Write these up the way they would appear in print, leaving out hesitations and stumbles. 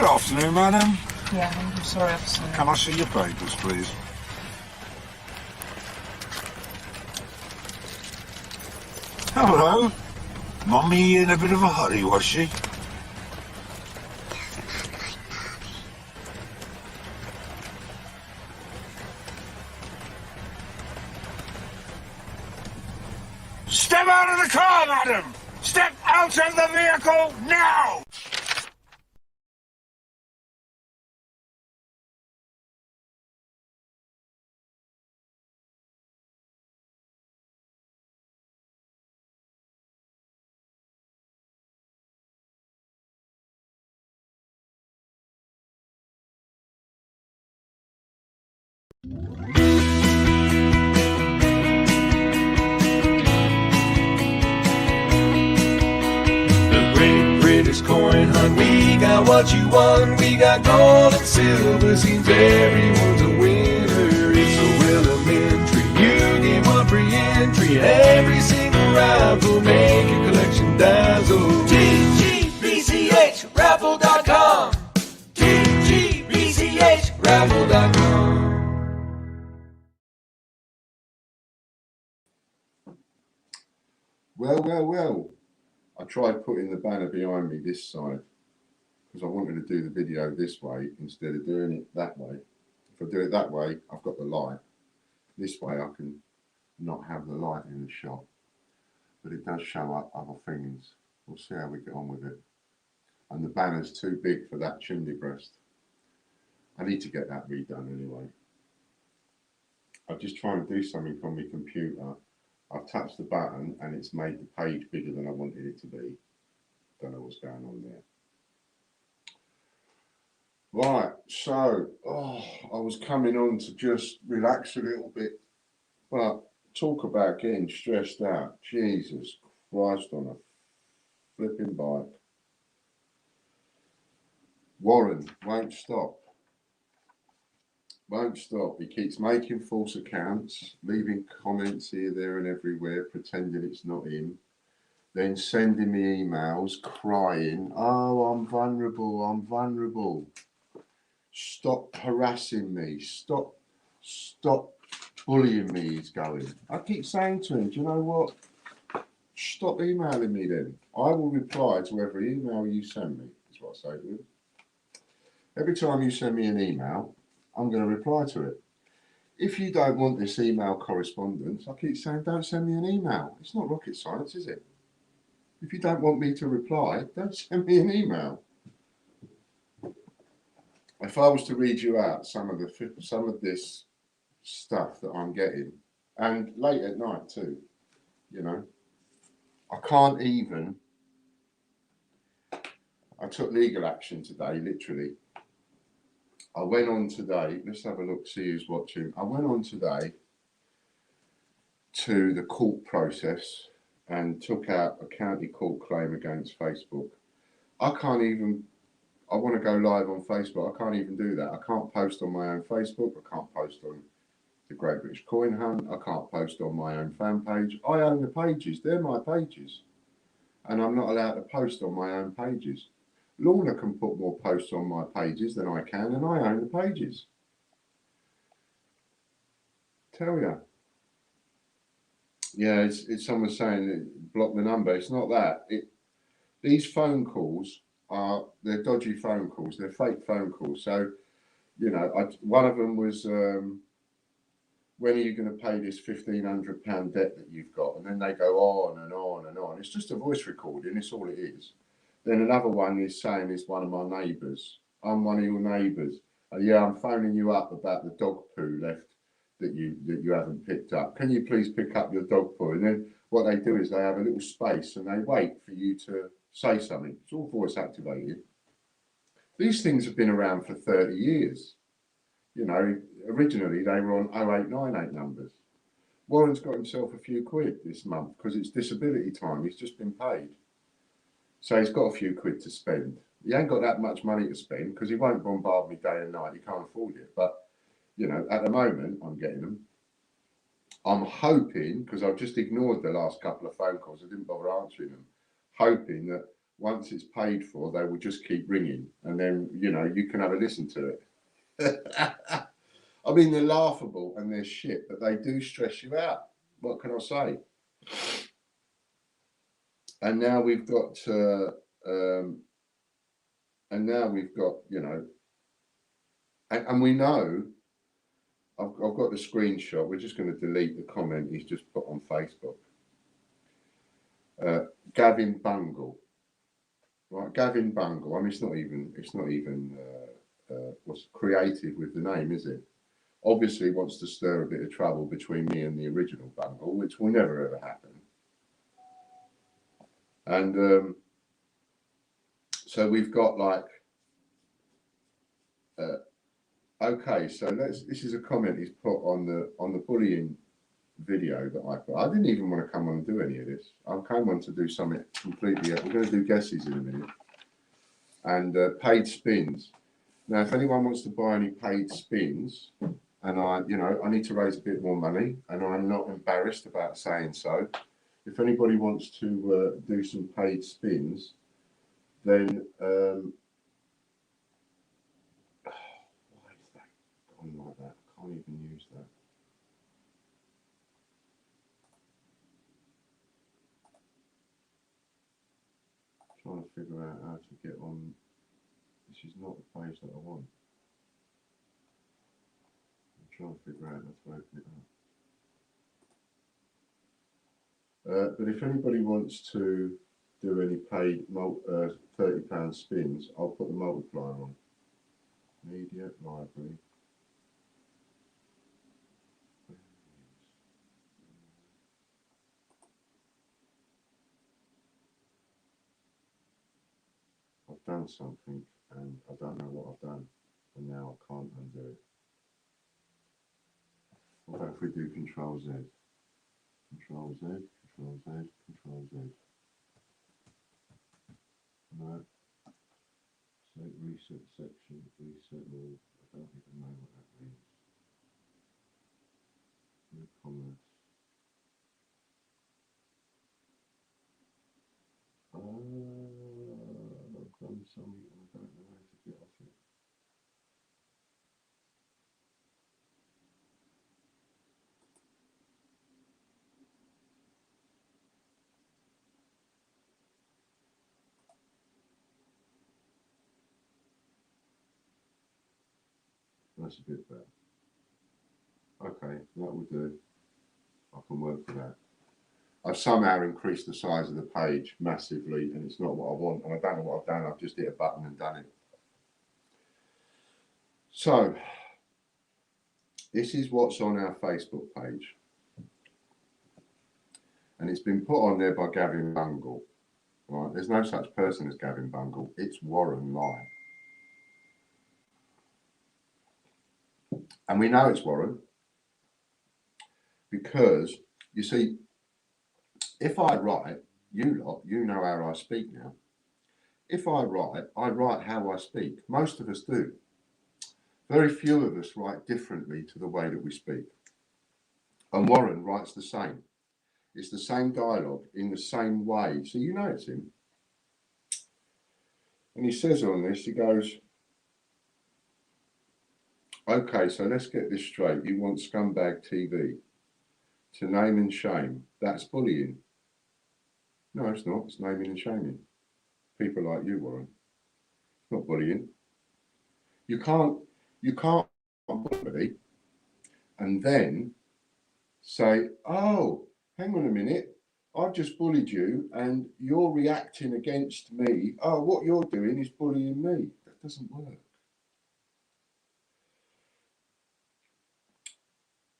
afternoon, madam. Yeah, I'm sorry, officer. Can I see your papers, please? Hello. Mummy in a bit of a hurry, was she? Step out of the car, madam! Step out of the vehicle now! The Great British Coin Hunt, we got what you want. We got gold and silver, seems everyone's a winner. It's so elementary, you get one free entry. Every single raffle, make your collection dazzle. TGBCHraffle.com, TGBCHraffle.com. Well, I tried putting the banner behind me this side because I wanted to do the video this way instead of doing it that way. If I do it that way, I've got the light. This way I can not have the light in the shot, but it does show up other things. We'll see how we get on with it. And the banner's too big for that chimney breast. I need to get that redone anyway. I'm just trying to do something on my computer. I've touched the button and it's made the page bigger than I wanted it to be. Don't know what's going on there. Right, so I was coming on to just relax a little bit, but talk about getting stressed out. Jesus Christ on a flipping bike. Warren won't stop. Won't stop. He keeps making false accounts, leaving comments here, there and everywhere, pretending it's not him. Then sending me emails crying, oh, I'm vulnerable, I'm vulnerable. Stop harassing me. Stop bullying me, he's going. I keep saying to him, do you know what? Stop emailing me then. I will reply to every email you send me, is what I say to him. Every time you send me an email, I'm going to reply to it. If you don't want this email correspondence, I keep saying, don't send me an email. It's not rocket science, is it? If you don't want me to reply, don't send me an email. If I was to read you out some of this stuff that I'm getting, and late at night too, you know, I can't even. I took legal action today, literally. I went on today, let's have a look, see who's watching. I went on today to the court process and took out a county court claim against Facebook. I can't even, I want to go live on Facebook. I can't even do that. I can't post on my own Facebook. I can't post on the Great British Coin Hunt. I can't post on my own fan page. I own the pages. They're my pages. And I'm not allowed to post on my own pages. Lorna can put more posts on my pages than I can, and I own the pages. Tell ya. Yeah, it's someone saying block the number. It's not that. These phone calls they're dodgy phone calls. They're fake phone calls. So, you know, one of them was, when are you going to pay this £1,500 debt that you've got? And then they go on and on and on. It's just a voice recording. It's all it is. Then another one is saying it's one of my neighbours. I'm one of your neighbours. Yeah, I'm phoning you up about the dog poo left that you haven't picked up. Can you please pick up your dog poo? And then what they do is they have a little space and they wait for you to say something. It's all voice activated. These things have been around for 30 years. You know, originally they were on 0898 numbers. Warren's got himself a few quid this month because it's disability time. He's just been paid. So he's got a few quid to spend. He ain't got that much money to spend because he won't bombard me day and night. He can't afford it. But, you know, at the moment, I'm getting them. I'm hoping, because I've just ignored the last couple of phone calls, I didn't bother answering them, hoping that once it's paid for, they will just keep ringing, and then you know you can have a listen to it. I mean, they're laughable and they're shit, but they do stress you out. What can I say? And now we've got, you know, and we know. I've got the screenshot. We're just going to delete the comment he's just put on Facebook. Gavin Bungle, right? Gavin Bungle. I mean, it's not even what's creative with the name, is it? Obviously wants to stir a bit of trouble between me and the original Bungle, which will never ever happen. And so we've got like, okay, so this is a comment he's put on the bullying video that I put. I didn't even want to come on and do any of this. I came on to do something completely else. We're going to do guesses in a minute. And paid spins. Now, if anyone wants to buy any paid spins, and I need to raise a bit more money, and I'm not embarrassed about saying so. If anybody wants to do some paid spins, then why is that gone like that? I can't even use that. Trying to figure out how to get on. This is not the page that I want. I'm trying to figure out how to open it up. But if anybody wants to do any paid £30 spins, I'll put the multiplier on. Media library. I've done something and I don't know what I've done, and now I can't undo it. What about if we do Control Z? Control Z, Control Z, Control Z. No. So reset section, reset all. I don't even know what that means. No commerce. I've done something and I don't know how to get off it. That's a bit better. Okay, that will do. I can work with that. I've somehow increased the size of the page massively, and it's not what I want, and I don't know what I've done. I've just hit a button and done it. So, this is what's on our Facebook page. And it's been put on there by Gavin Bungle. Right? There's no such person as Gavin Bungle. It's Warren Lyon. And we know it's Warren because, you see, if I write, you lot, you know how I speak now. If I write how I speak. Most of us do. Very few of us write differently to the way that we speak. And Warren writes the same. It's the same dialogue in the same way. So you know it's him. And he says on this, he goes, okay, so let's get this straight. You want Scumbag TV to name and shame. That's bullying. No, it's not. It's naming and shaming. People like you, Warren. It's not bullying. You can't bully and then say, oh, hang on a minute, I've just bullied you and you're reacting against me. Oh, what you're doing is bullying me. That doesn't work.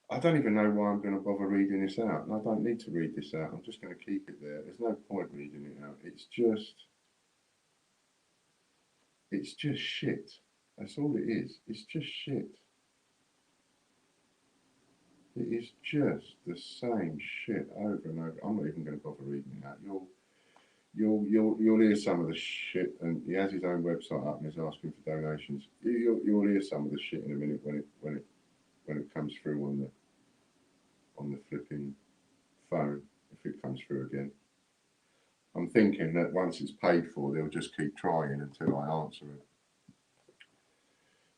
I don't even know why I'm going to bother reading this out. And I don't need to read this out. I'm just going to keep it there. There's no point reading it out. It's just shit. That's all it is. It's just shit. It is just the same shit over and over. I'm not even going to bother reading it out. You'll hear some of the shit, and he has his own website up and he's asking for donations. You'll hear some of the shit in a minute when it comes through on the flipping phone, if it comes through again. I'm thinking that once it's paid for, they'll just keep trying until I answer it.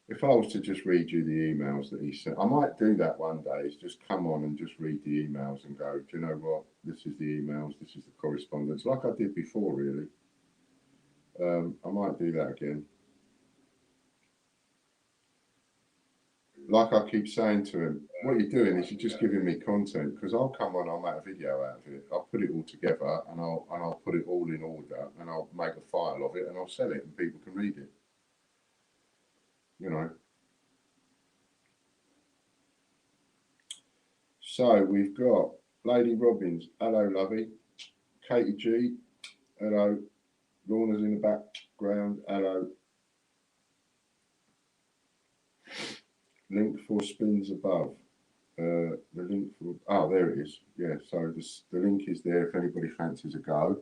If I was to just read you the emails that he sent, I might do that one day, is just come on and just read the emails and go, do you know what, this is the emails, this is the correspondence, like I did before, really. I might do that again. Like I keep saying to him, what you're doing is you're just giving me content, because I'll come on, I'll make a video out of it, I'll put it all together, and I'll put it all in order, and I'll make a file of it, and I'll sell it, and people can read it. You know. So we've got Lady Robbins, hello lovey. Katie G, hello. Lorna's in the background, hello. Link for spins above. The link for, oh, there it is. Yeah, so the link is there if anybody fancies a go.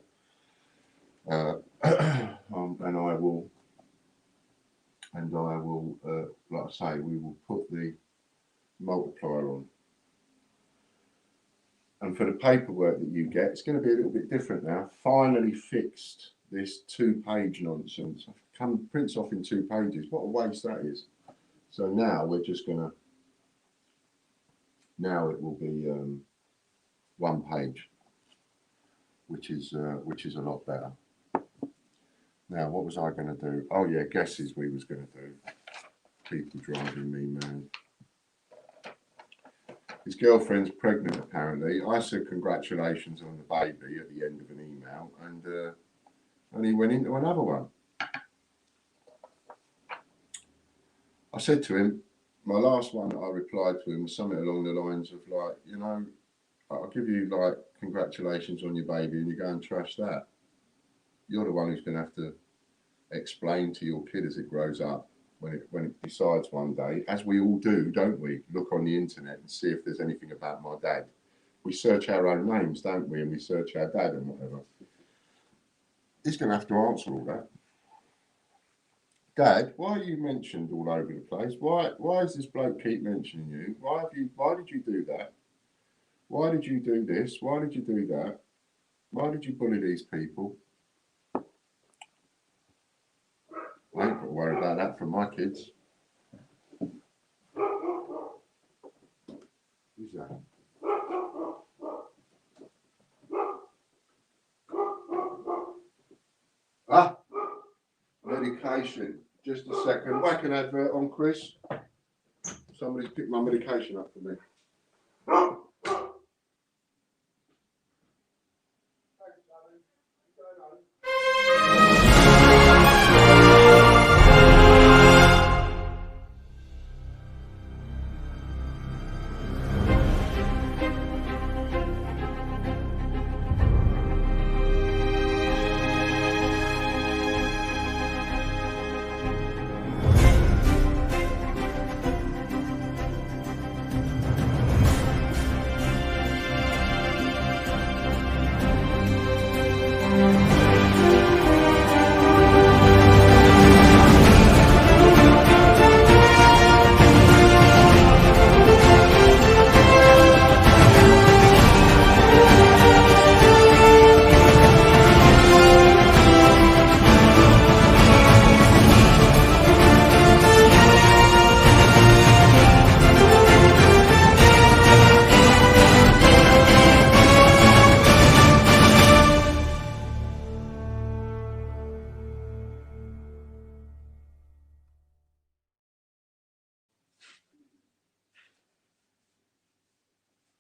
And I will, like I say, we will put the multiplier on. And for the paperwork that you get, it's going to be a little bit different now. Finally fixed this 2-page nonsense. Prints off in 2 pages. What a waste that is. So now we're just going to, now it will be 1 page, which is a lot better. Now, what was I going to do? Oh yeah, guesses we was going to do. People driving me mad. His girlfriend's pregnant, apparently. I said congratulations on the baby at the end of an email, and he went into another one. I said to him, my last one that I replied to him was something along the lines of like, you know, I'll give you like congratulations on your baby, and you go and trash that. You're the one who's going to have to explain to your kid as it grows up, when it decides one day, as we all do, don't we? Look on the internet and see if there's anything about my dad. We search our own names, don't we? And we search our dad and whatever. He's going to have to answer all that. Dad, why are you mentioned all over the place? Why does this bloke keep mentioning you? Why did you do that? Why did you do this? Why did you do that? Why did you bully these people? I ain't got to worry about that from my kids. Who's that? Ah, medication. Just a second. Whack an advert on, Chris. Somebody's picked my medication up for me.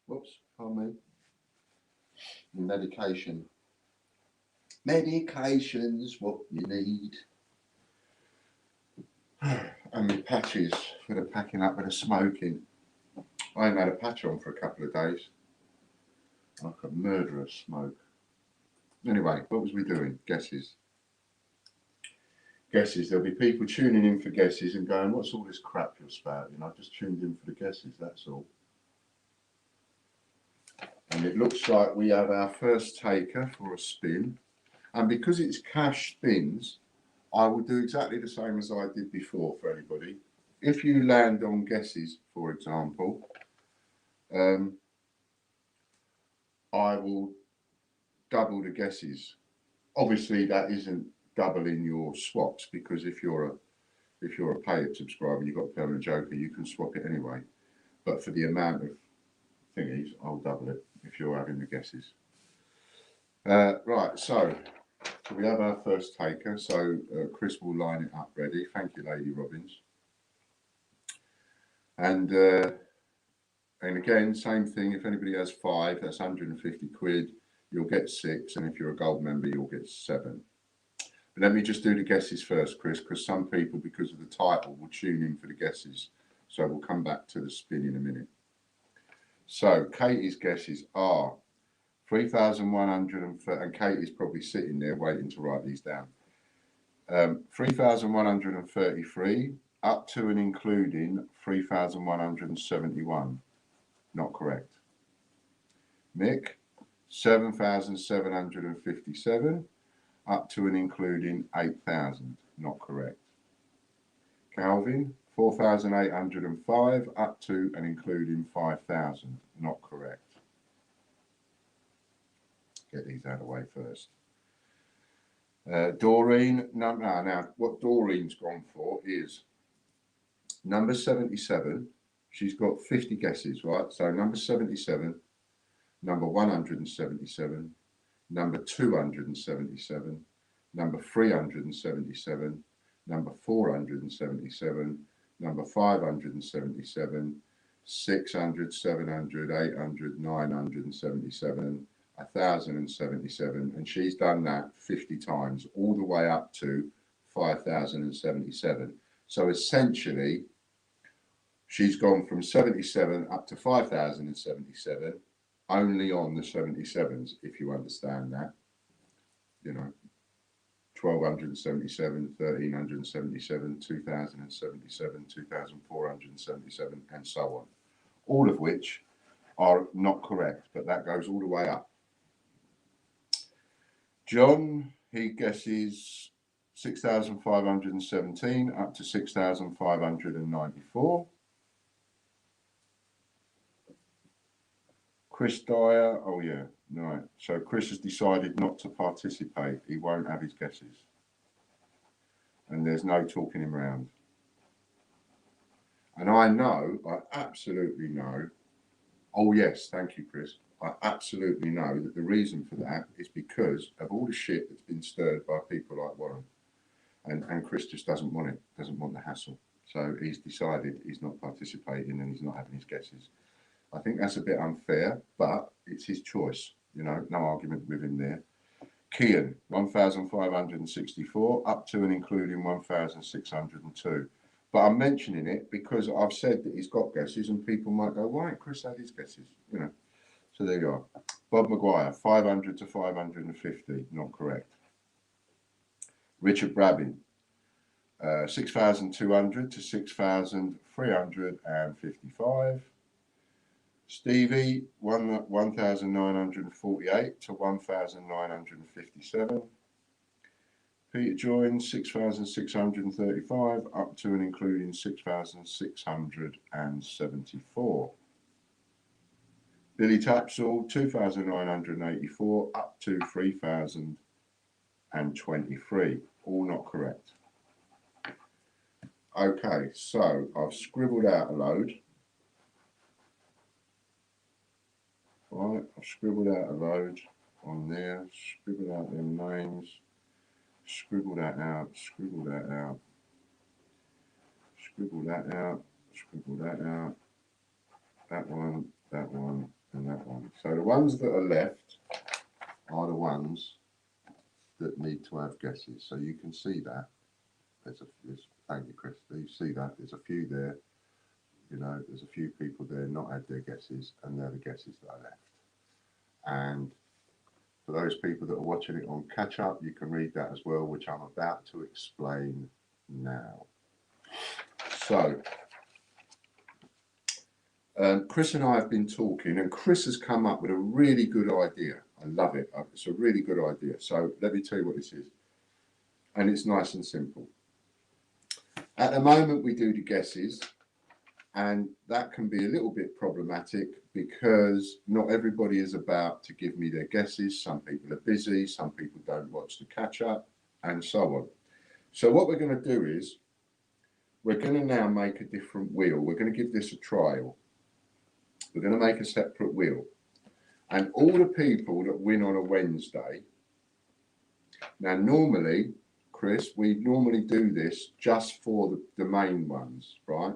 Whoops, pardon me. Medication. Medication's what you need. And the patches for the packing up and the smoking. I haven't had a patch on for a couple of days. Like a murderous smoke. Anyway, what was we doing? Guesses. Guesses. There'll be people tuning in for guesses and going, what's all this crap you're spouting? I just tuned in for the guesses, that's all. And it looks like we have our first taker for a spin. And because it's cash spins, I will do exactly the same as I did before for anybody. If you land on guesses, for example, I will double the guesses. Obviously, that isn't doubling your swaps, because if you're a pay-it subscriber, you've got a permanent joker, you can swap it anyway. But for the amount of thingies, I'll double it if you're having the guesses. Right, so we have our first taker. So Chris will line it up ready. Thank you, Lady Robbins. And again, same thing. If anybody has 5, that's 150 quid. You'll get 6, and if you're a gold member, you'll get 7. But let me just do the guesses first, Chris, because some people, because of the title, will tune in for the guesses. So we'll come back to the spin in a minute. So Katie's guesses are 3,130, and Katie's probably sitting there waiting to write these down. 3,133 up to and including 3,171. Not correct. Mick, 7,757 up to and including 8,000. Not correct. Calvin, 4,805 up to and including 5,000. Not correct. Get these out of the way first. Doreen, now what Doreen's gone for is number 77. She's got 50 guesses, right? So number 77, number 177, number 277, number 377, number 477, number 577, 600, 700, 800, 977, 1,077, and she's done that 50 times, all the way up to 5,077. So essentially, she's gone from 77 up to 5,077 only on the 77s, if you understand that. You know, 1,277, 1,377, 2,077, 2,477, and so on. All of which are not correct, but that goes all the way up. John, he guesses 6,517 up to 6,594. Chris Dyer, oh yeah, right. So Chris has decided not to participate. He won't have his guesses. And there's no talking him round. And I absolutely know, oh yes, thank you, Chris. I absolutely know that the reason for that is because of all the shit that's been stirred by people like Warren. And Chris just doesn't want it, doesn't want the hassle. So he's decided he's not participating and he's not having his guesses. I think that's a bit unfair, but it's his choice. You know, no argument with him there. Kian, 1,564 up to and including 1,602. But I'm mentioning it because I've said that he's got guesses and people might go, why ain't Chris had his guesses? You know, so there you are. Bob Maguire, 500 to 550, not correct. Richard Brabbin, 6,200 to 6,355. Stevie, 1,948 to 1,957. Peter Joins, 6,635 up to and including 6,674. Billy Tapsell, 2,984 up to 3,023. All not correct. Okay, so I've scribbled out a load. Right, I've scribbled out a load on there, scribbled out their names, scribble that out, scribble that out, scribble that out, scribble that out, that one, and that one. So the ones that are left are the ones that need to have guesses. So you can see that. Thank you, Chris. You see that? There's a few there. You know, there's a few people there not had their guesses, and they're the guesses that are left. And for those people that are watching it on catch up, you can read that as well, which I'm about to explain now. So, Chris and I have been talking, and Chris has come up with a really good idea. I love it. It's a really good idea. So let me tell you what this is. And it's nice and simple. At the moment, we do the guesses. And that can be a little bit problematic because not everybody is about to give me their guesses. Some people are busy, some people don't watch the catch up, and so on. So what we're going to do is we're going to now make a different wheel. We're going to give this a trial. We're going to make a separate wheel. And all the people that win on a Wednesday, now normally, Chris, we normally do this just for the main ones, right?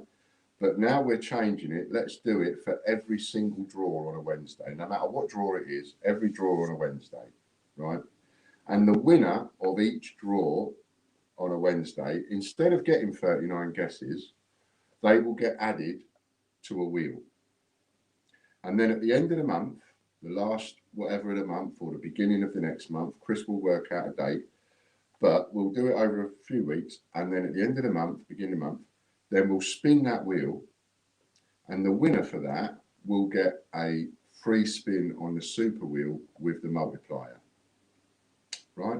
But now we're changing it. Let's do it for every single draw on a Wednesday. No matter what draw it is, every draw on a Wednesday, right? And the winner of each draw on a Wednesday, instead of getting 39 guesses, they will get added to a wheel. And then at the end of the month, the last whatever of the month or the beginning of the next month, Chris will work out a date, but we'll do it over a few weeks. And then at the end of the month, beginning of the month, then we'll spin that wheel, and the winner for that will get a free spin on the super wheel with the multiplier, right?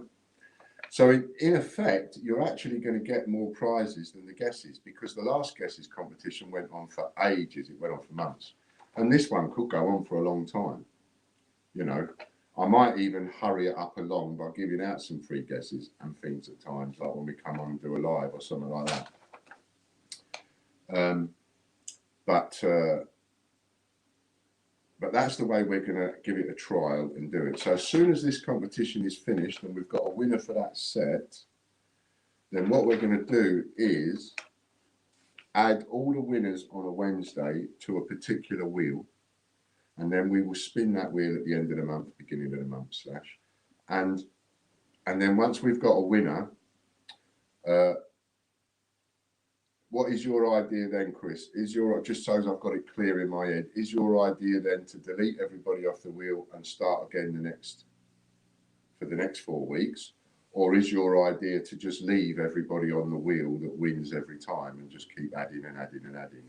So in effect, you're actually going to get more prizes than the guesses, because the last guesses competition went on for ages. It went on for months. And this one could go on for a long time. You know, I might even hurry it up along by giving out some free guesses and things at times, like when we come on and do a live or something like that. But that's the way we're going to give it a trial and do it. So as soon as this competition is finished and we've got a winner for that set, then what we're going to do is add all the winners on a Wednesday to a particular wheel, and then we will spin that wheel at the end of the month, beginning of the month slash, and then once we've got a winner, what is your idea then, Chris? Is your, just so as I've got it clear in my head, is your idea then to delete everybody off the wheel and start again for the next 4 weeks? Or is your idea to just leave everybody on the wheel that wins every time and just keep adding and adding and adding?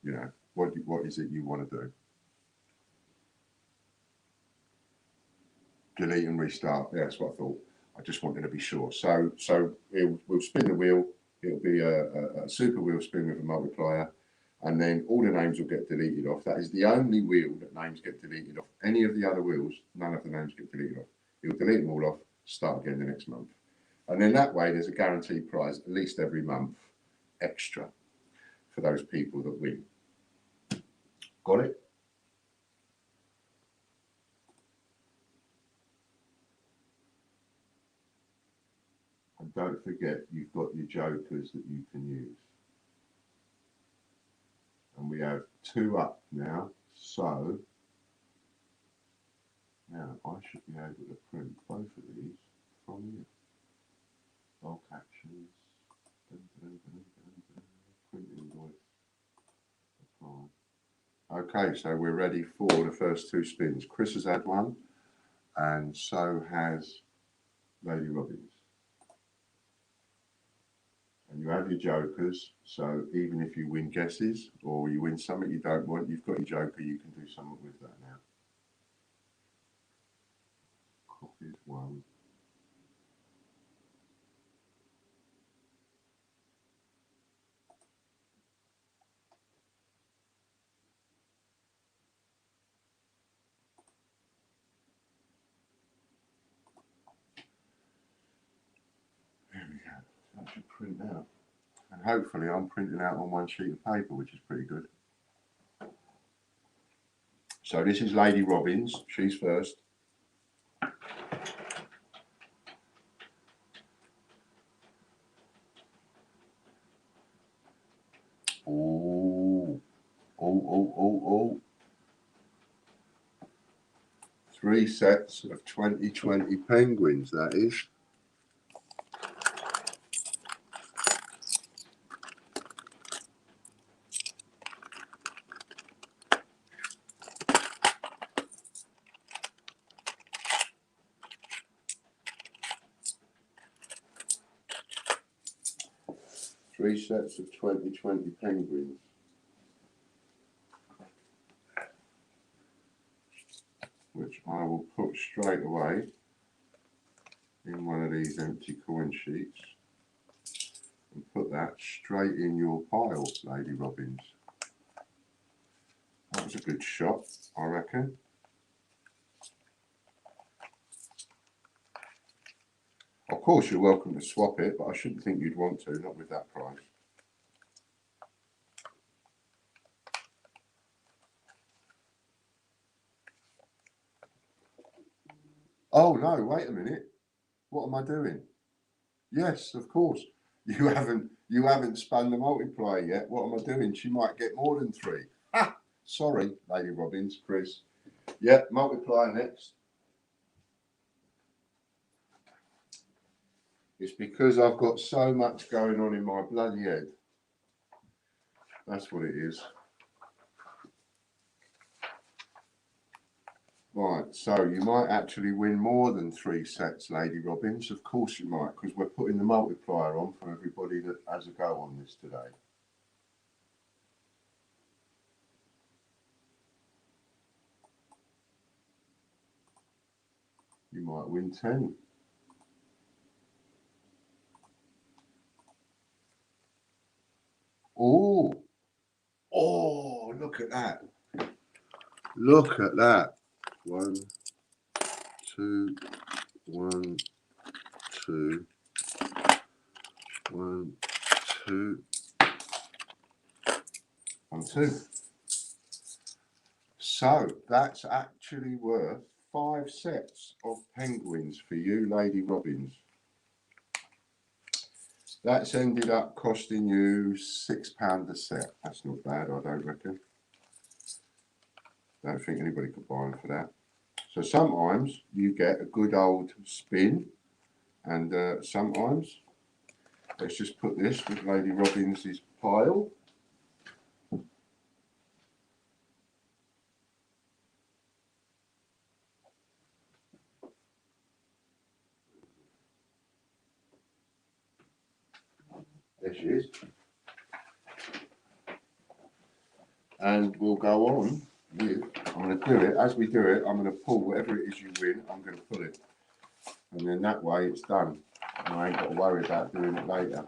You know, what is it you want to do? Delete and restart. Yeah, that's what I thought. I just wanted to be sure. So we'll spin the wheel. It'll be a super wheel spin with a multiplier, and then all the names will get deleted off. That is the only wheel that names get deleted off. Any of the other wheels, none of the names get deleted off. He'll delete them all off, start again the next month. And then that way there's a guaranteed prize at least every month extra for those people that win. Got it? And don't forget, you've got your jokers that you can use. And we have 2 up now, so now I should be able to print both of these from here. Bulk actions, print invoice, apply. Okay, so we're ready for the first 2 spins. Chris has had one, and so has Lady Robbins. And you have your jokers, so even if you win guesses or you win something you don't want, you've got your joker, you can do something with that now. Copied 1. There we go. That should print out. And hopefully I'm printing out on 1 sheet of paper, which is pretty good. So this is Lady Robbins. She's first. Oh. 3 sets of 2020 penguins, that is. Three sets of 2020 penguins. Which I will put straight away in one of these empty coin sheets and put that straight in your pile, Lady Robbins. That was a good shot, I reckon. Of course, you're welcome to swap it, but I shouldn't think you'd want to, not with that price. Oh no, wait a minute. What am I doing? Yes, of course. You haven't spun the multiplier yet. What am I doing? She might get more than 3. Ah, sorry, Lady Robbins, Chris. Yeah, multiplier next. It's because I've got so much going on in my bloody head. That's what it is. Right, so you might actually win more than 3 sets, Lady Robbins. Of course you might, because we're putting the multiplier on for everybody that has a go on this today. You might win 10. Oh, oh, look at that. Look at that. 1, 2, 1, 2, 1, 2, 1, 2. So that's actually worth 5 sets of penguins for you, Lady Robbins. That's ended up costing you £6 a set. That's not bad, I don't reckon. Don't think anybody could buy them for that. So sometimes you get a good old spin, and sometimes, let's just put this with Lady Robbins's pile. There she is. And we'll go on with, I'm going to do it, as we do it, I'm going to pull whatever it is you win, I'm going to pull it. And then that way it's done. And I ain't got to worry about doing it later.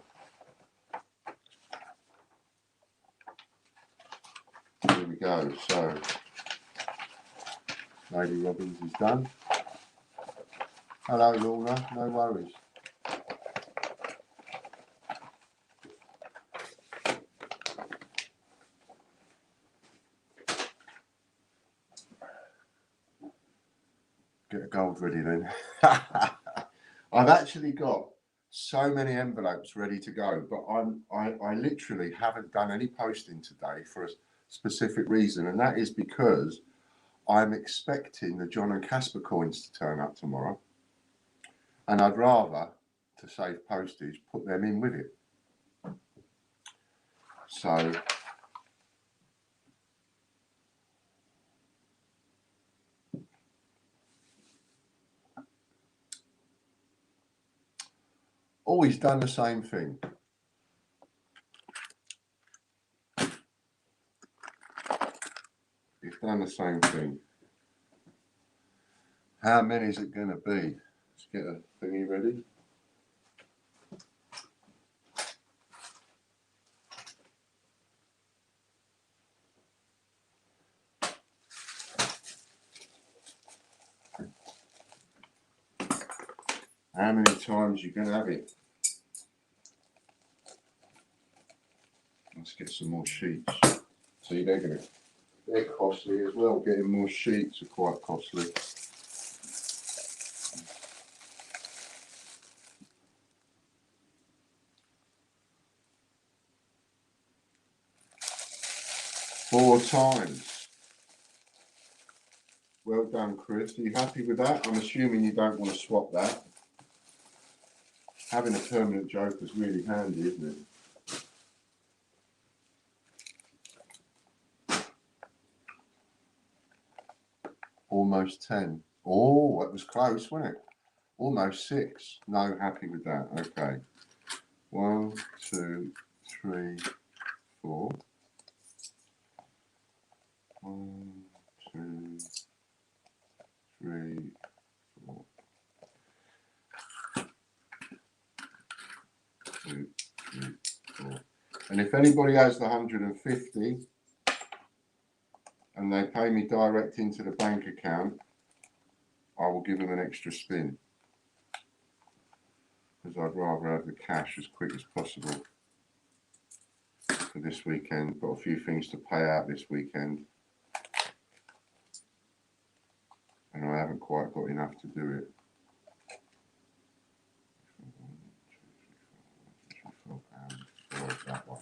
Here we go. So, Lady Robbins is done. Hello, Lorna. No worries. Get a gold ready then. I've actually got so many envelopes ready to go, but I literally haven't done any posting today for a specific reason, and that is because I'm expecting the John and Casper coins to turn up tomorrow, and I'd rather, to save postage, put them in with it. So always done the same thing. He's done the same thing. How many is it going to be? Let's get a thingy ready. How many times are you going to have it? Let's get some more sheets. See, they're costly as well. Getting more sheets are quite costly. Four times. Well done, Chris. Are you happy with that? I'm assuming you don't want to swap that. Having a permanent joker is really handy, isn't it? Almost 10. Oh, that was close, wasn't it? Almost 6. No, happy with that. Okay. 1, 2, 3, 4. 1, 2, 3, 4. 2, 3, 4. And if anybody has the 150 and and they pay me direct into the bank account, I will give them an extra spin. Because I'd rather have the cash as quick as possible for this weekend. Got a few things to pay out this weekend. And I haven't quite got enough to do it. That one.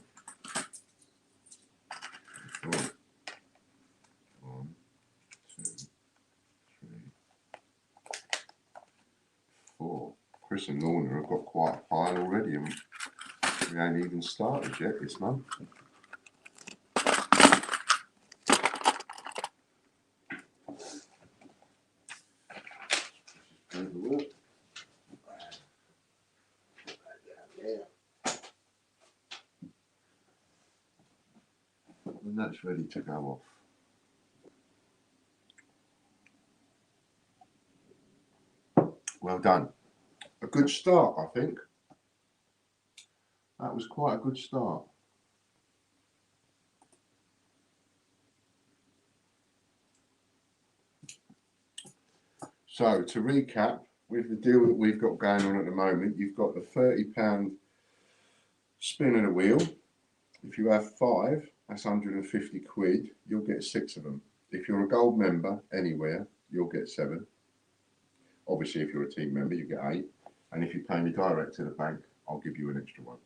One, two, three, four. Chris and Lorna have got quite a pile already, and we ain't even started yet this month. And that's ready to go off. Well done. A good start, I think. That was quite a good start. So to recap, with the deal that we've got going on at the moment, you've got the £30 spin of the wheel. If you have 5, that's 150 quid. You'll get 6 of them. If you're a gold member anywhere, you'll get 7. Obviously, if you're a team member, you get 8. And if you pay me direct to the bank, I'll give you an extra 1.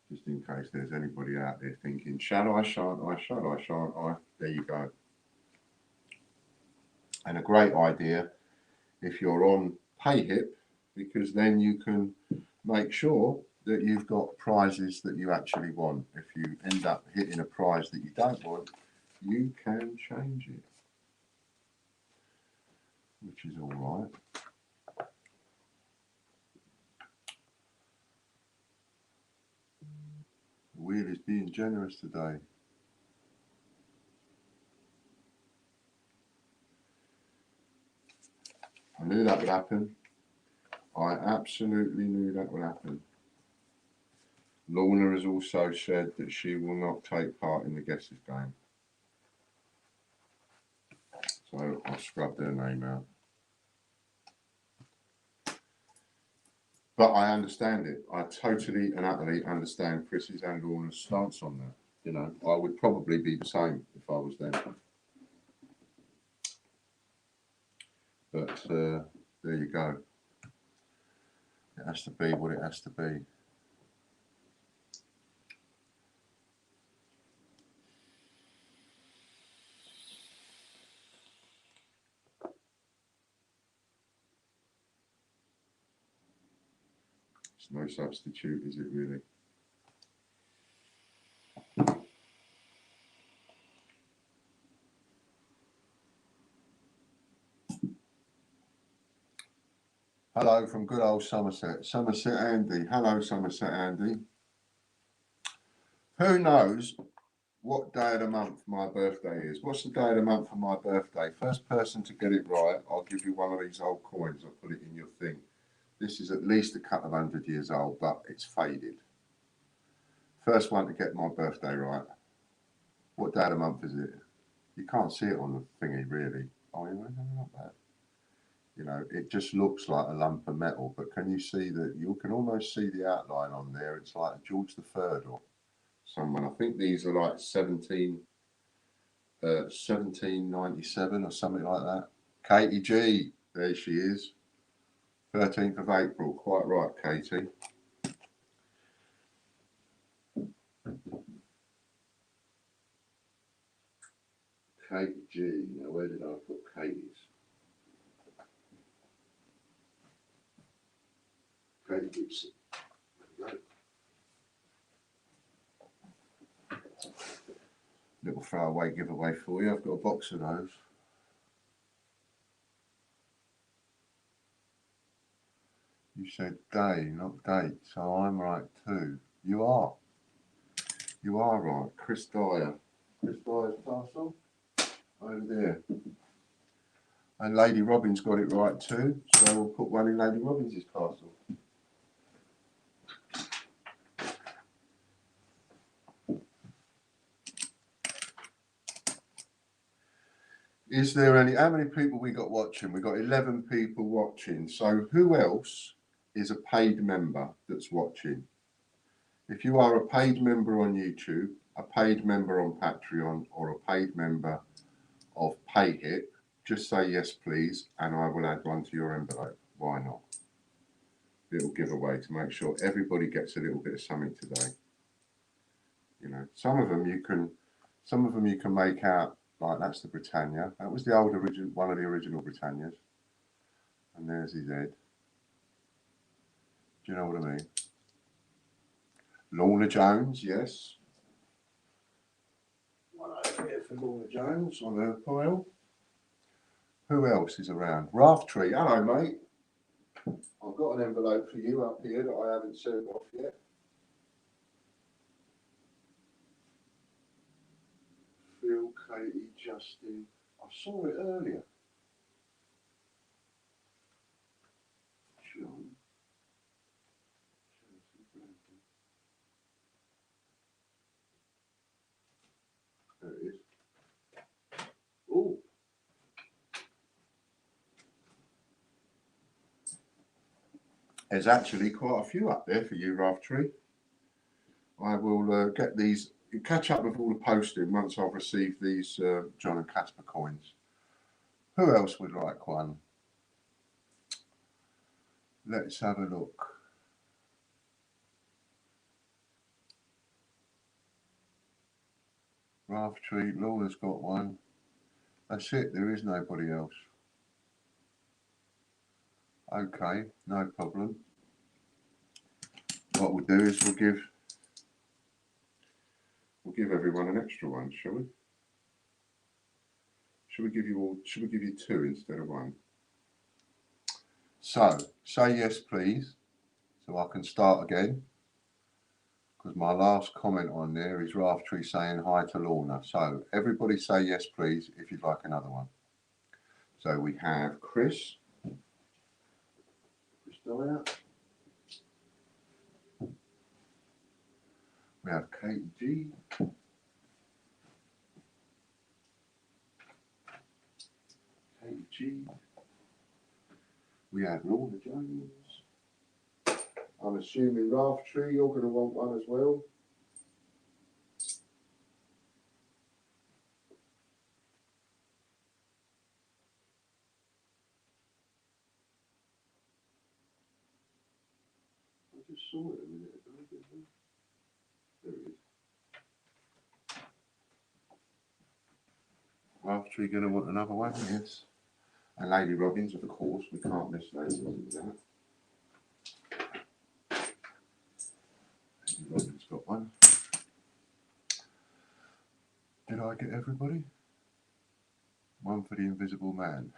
Just in case there's anybody out there thinking, shall I, shan't I, shall I, shan't I? There you go. And a great idea if you're on PayHip, because then you can make sure that you've got prizes that you actually want. If you end up hitting a prize that you don't want, you can change it, which is all right. The wheel is being generous today. I knew that would happen. I absolutely knew that would happen. Lorna has also said that she will not take part in the guesses game. So I've scrubbed her name out. But I understand it. I totally and utterly understand Chris's and Lorna's stance on that. You know, I would probably be the same if I was them. But there you go. It has to be what it has to be. It's no substitute, is it really? Hello from good old Somerset. Somerset Andy. Hello, Somerset Andy. Who knows what day of the month my birthday is? What's the day of the month for my birthday? First person to get it right, I'll give you one of these old coins. I'll put it in your thing. This is at least a couple of 100 years old, but it's faded. First one to get my birthday right. What day of the month is it? You can't see it on the thingy, really. Oh, yeah, not bad. You know, it just looks like a lump of metal, but can you see that? You can almost see the outline on there. It's like a George III or someone. I think these are like 1797 or something like that. Katie G, there she is. 13th of April, quite right, Katie. Katie G, now where did I put Katie's? Katie Gibson. Little throwaway giveaway for you. I've got a box of those. You said day, not date, so I'm right too. You are. You are right. Chris Dyer. Chris Dyer's parcel over there. And Lady Robin's got it right too, so we'll put one in Lady Robin's parcel. Is there any, how many people we got watching? We got 11 people watching. So who else is a paid member that's watching? If you are a paid member on YouTube, a paid member on Patreon, or a paid member of PayHip, just say yes, please, and I will add one to your envelope. Why not? Little giveaway to make sure everybody gets a little bit of something today. You know, some of them you can make out like that's the Britannia. That was the old original, one of the original Britannias. And there's his head. Do you know what I mean? Lorna Jones, yes. One over here for Lorna Jones on her pile. Who else is around? Raftree, hello mate. I've got an envelope for you up here that I haven't sent off yet. Phil, Katie, Justin. I saw it earlier. John. There it is. Oh. There's actually quite a few up there for you, Raftree. I will get these, catch up with all the posting once I've received these John and Casper coins. Who else would like one? Let's have a look. Raftree, Lorna's got one. That's it, there is nobody else. Okay, no problem. What we'll do is we'll give everyone an extra one, shall we? Should we give you two instead of one? So, say yes please, so I can start again. Because my last comment on there is Raftree saying hi to Lorna. So, everybody say yes please if you'd like another one. So we have Chris. Dyer. We have Kate G. Kate G. We have Lorna Jones. I'm assuming Raftree, you're going to want one as well. I just saw it a minute ago, didn't I? There it is. Raftree going to want another one? Yes. And Lady Robbins, of course, we can't miss Lady Robbins out. Lady Robbins got one. Did I get everybody? One for the Invisible Man.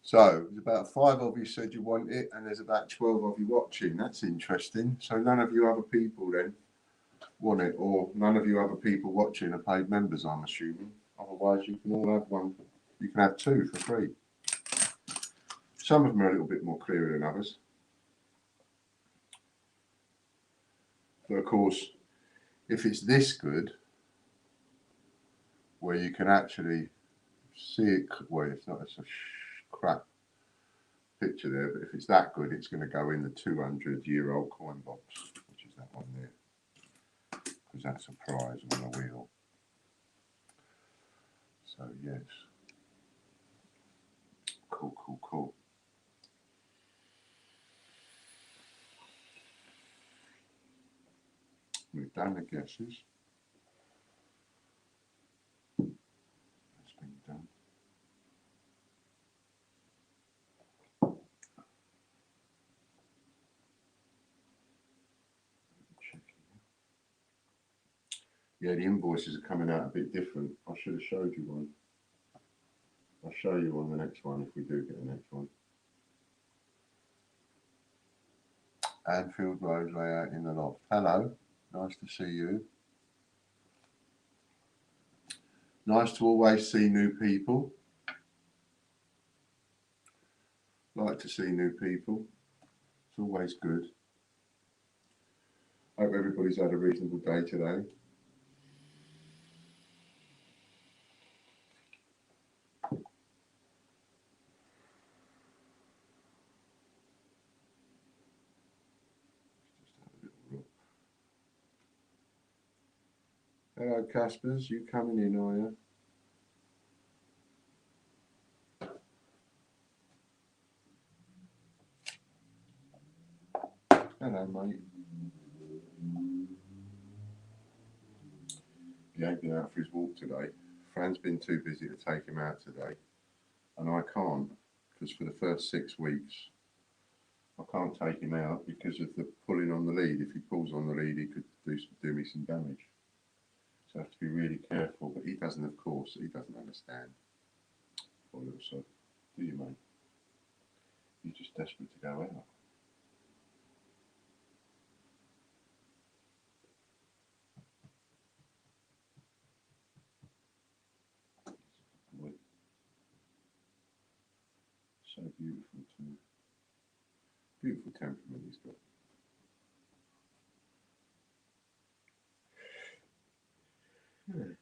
So, there's about 5 of you said you want it, and there's about 12 of you watching. That's interesting. So none of you other people then want it, or none of you other people watching are paid members, I'm assuming. Otherwise, you can all have one. You can have 2 for free. Some of them are a little bit more clearer than others. But of course, if it's this good, where you can actually see it, well, it's not, it's a crap picture there, but if it's that good, it's going to go in the 200-year-old coin box, which is that one there, because that's a prize on the wheel. So yes, cool, cool, cool. We've done the guesses. That's been done. Yeah, the invoices are coming out a bit different. I should have showed you one. I'll show you on the next one if we do get the next one. Anfield Road layout in the loft. Hello, nice to see you. Nice to always see new people. Like to see new people. It's always good. Hope everybody's had a reasonable day today. Hello, Caspers. You coming in, are you? Hello, mate. He ain't been out for his walk today. Fran's been too busy to take him out today. And I can't, because for the first 6 weeks, I can't take him out because of the pulling on the lead. If he pulls on the lead, he could do me some damage. So I have to be really careful. But he doesn't, of course, he doesn't understand. Poor little sod. Do you, mate? He's just desperate to go out. So beautiful too. Beautiful temperament he's got. Yeah.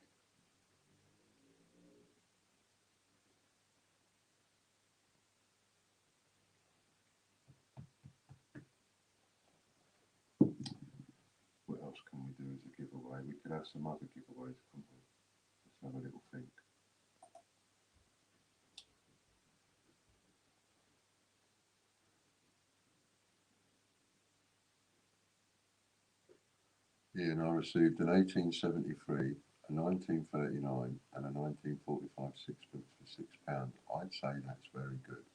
What else can we do as a giveaway? We could have some other giveaways, couldn't we? Let's have a little think. Yeah, and I received an 1873, a 1939, and a 1945 sixpence for £6. I'd say that's very good.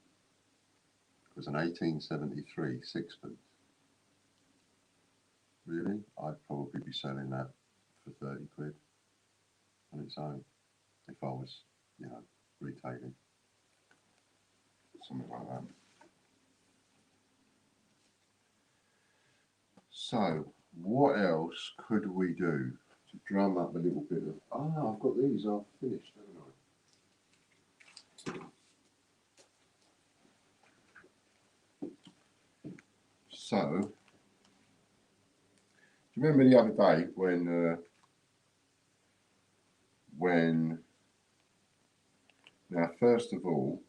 Because an 1873 sixpence, really, I'd probably be selling that for 30 quid on its own if I was, you know, retailing something like that. So, what else could we do to drum up a little bit of? Oh, I've got these. I've finished, haven't I? So, do you remember the other day when now first of all,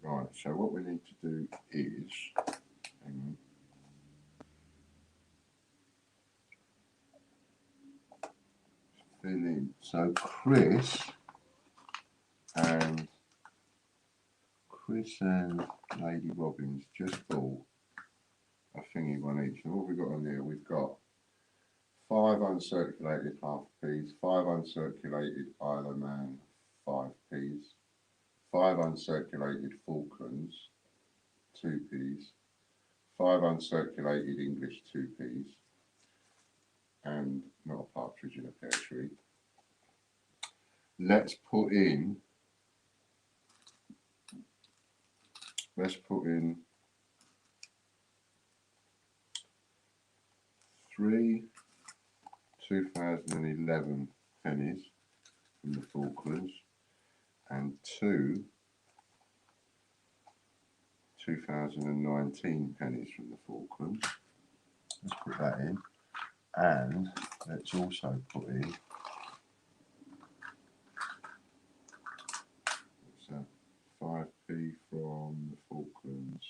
right, so what we need to do is, hang on, fill in. So Chris and Lady Robbins just bought a thingy one each. And what have we got on there? We've got 5 uncirculated half P's, 5 uncirculated Isle of Man 5 P's, 5 uncirculated Falklands 2 P's, 5 uncirculated English 2 P's, and not a partridge in a pear tree. Let's put in 3 2011 pennies from the Falklands and 2 2019 pennies from the Falklands. Let's put that in, and let's also put in 5p from the Falklands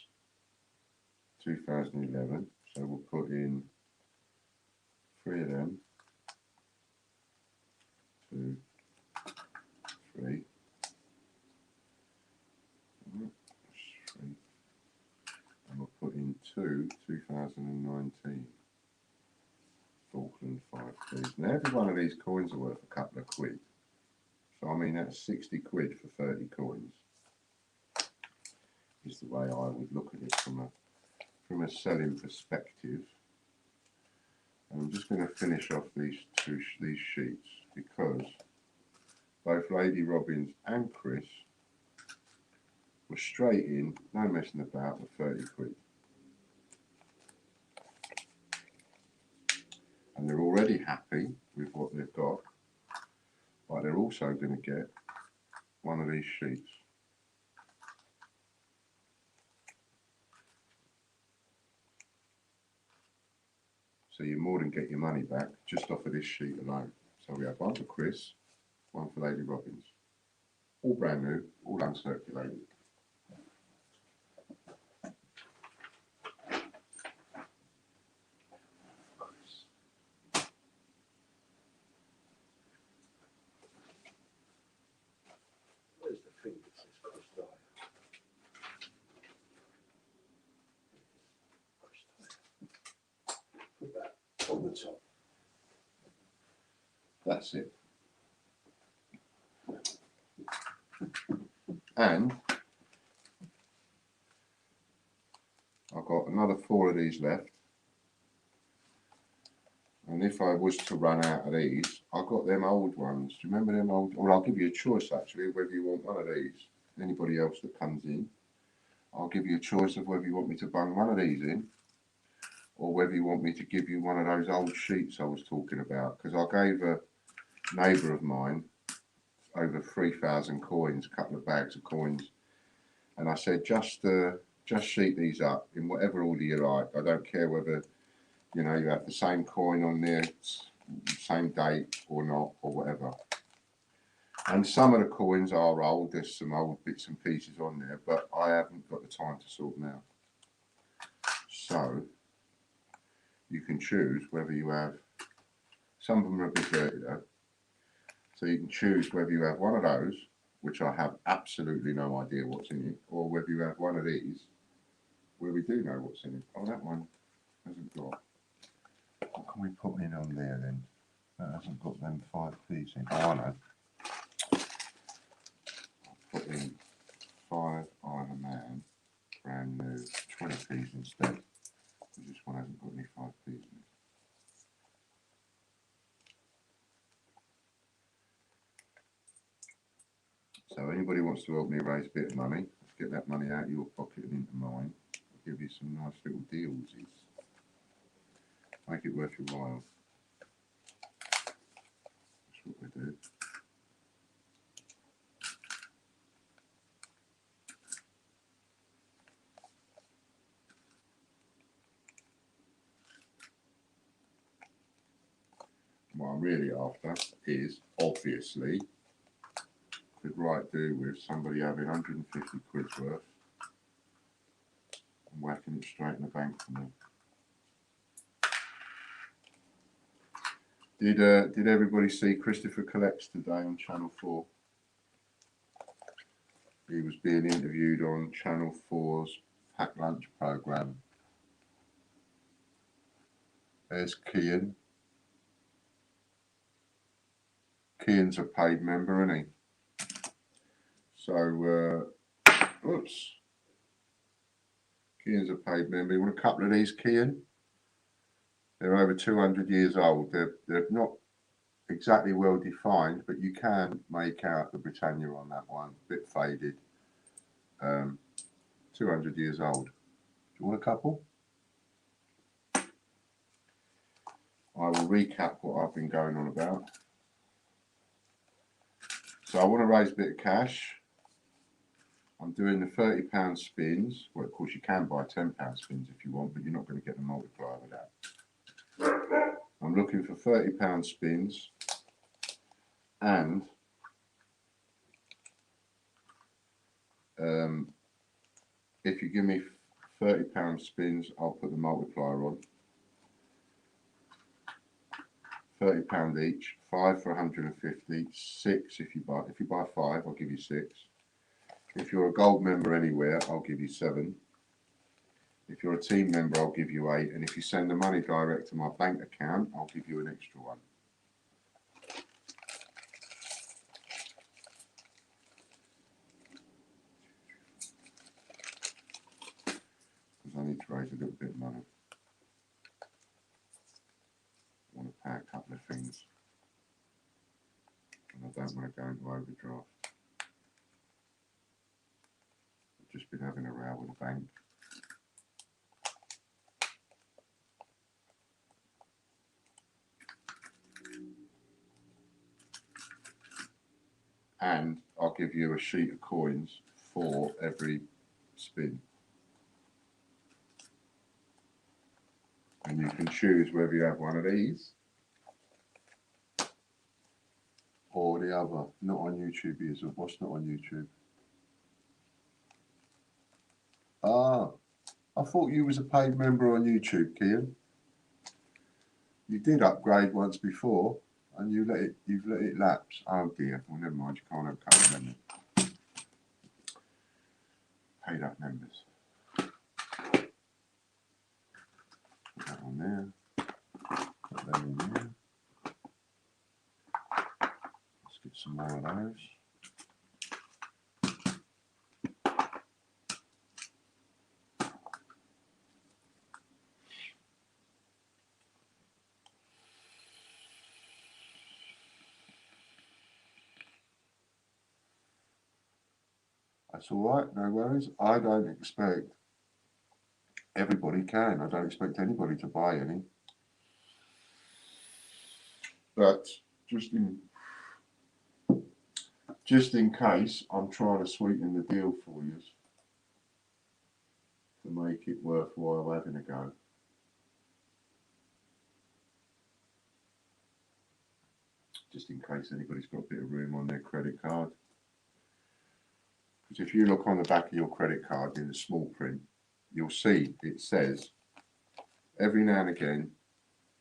2011, so we'll put in 3 of them, 2, 3, 3, and we'll put in 2 2019 Falkland 5p. Now every one of these coins are worth a couple of quid, so I mean that's 60 quid for 30 coins, is the way I would look at it from a selling perspective. And I'm just going to finish off these sheets because both Lady Robbins and Chris were straight in, no messing about, with 30 quid. And they're already happy with what they've got, but they're also going to get one of these sheets. So you more than get your money back just off of this sheet alone. So we have one for Chris, one for Lady Robbins. All brand new, all uncirculated. that's it. And I've got another 4 of these left. And if I was to run out of these, I've got them old ones. Do you remember them old? Well, I'll give you a choice actually, whether you want one of these. Anybody else that comes in, I'll give you a choice of whether you want me to bung one of these in, or whether you want me to give you one of those old sheets I was talking about. Because I gave a neighbour of mine over 3,000 coins, a couple of bags of coins, and I said just sheet these up in whatever order you like. I don't care whether you know you have the same coin on there, same date or not, or whatever. And some of the coins are old. There's some old bits and pieces on there, but I haven't got the time to sort them out. So you can choose whether you have. Some of them are a bit dirty though. So you can choose whether you have one of those, which I have absolutely no idea what's in it, or whether you have one of these, where we do know what's in it. Oh, that one hasn't got. What can we put in on there then? That hasn't got them 5p's in. Oh, I know. I'll put in 5 Iron Man, brand new, 20p's instead. Because this one hasn't got any 5p's in it. So anybody wants to help me raise a bit of money, let's get that money out of your pocket and into mine. I'll give you some nice little deals. Make it worth your while. That's what we do. What I'm really after is, obviously, could right do with somebody having 150 quid's worth and whacking it straight in the bank for me. Did everybody see Christopher Collects today on Channel 4? He was being interviewed on Channel 4's Packed Lunch programme. There's Kian. Kian's a paid member, isn't he? So, oops. Kian's a paid member. You want a couple of these, Kian? They're over 200 years old. They're not exactly well defined, but you can make out the Britannia on that one. A bit faded. 200 years old. Do you want a couple? I will recap what I've been going on about. So I want to raise a bit of cash. I'm doing the £30 spins. Well, of course, you can buy £10 spins if you want, but you're not going to get the multiplier with that. I'm looking for £30 spins, and if you give me £30 spins, I'll put the multiplier on. £30 each, 5 for 150, 6 if you buy 5, I'll give you 6. If you're a gold member anywhere, I'll give you 7. If you're a team member, I'll give you 8. And if you send the money direct to my bank account, I'll give you an extra 1. Because I need to raise a little bit of money. I want to pay a couple of things. And I don't want to go into overdraft. I've just been having a row with the bank. And I'll give you a sheet of coins for every spin. And you can choose whether you have one of these or the other. Not on YouTube, is it? What's not on YouTube? Ah, I thought you was a paid member on YouTube, Kian. You did upgrade once before, and you've let it lapse. Oh dear. Well, never mind. You can't have a couple of members. Paid up members. Put that on there. Put that in there. some more of those. That's all right, no worries. I don't expect everybody can. I don't expect anybody to buy any. But just in case, I'm trying to sweeten the deal for you to make it worthwhile having a go. Just in case anybody's got a bit of room on their credit card. Because if you look on the back of your credit card in the small print, you'll see it says, every now and again,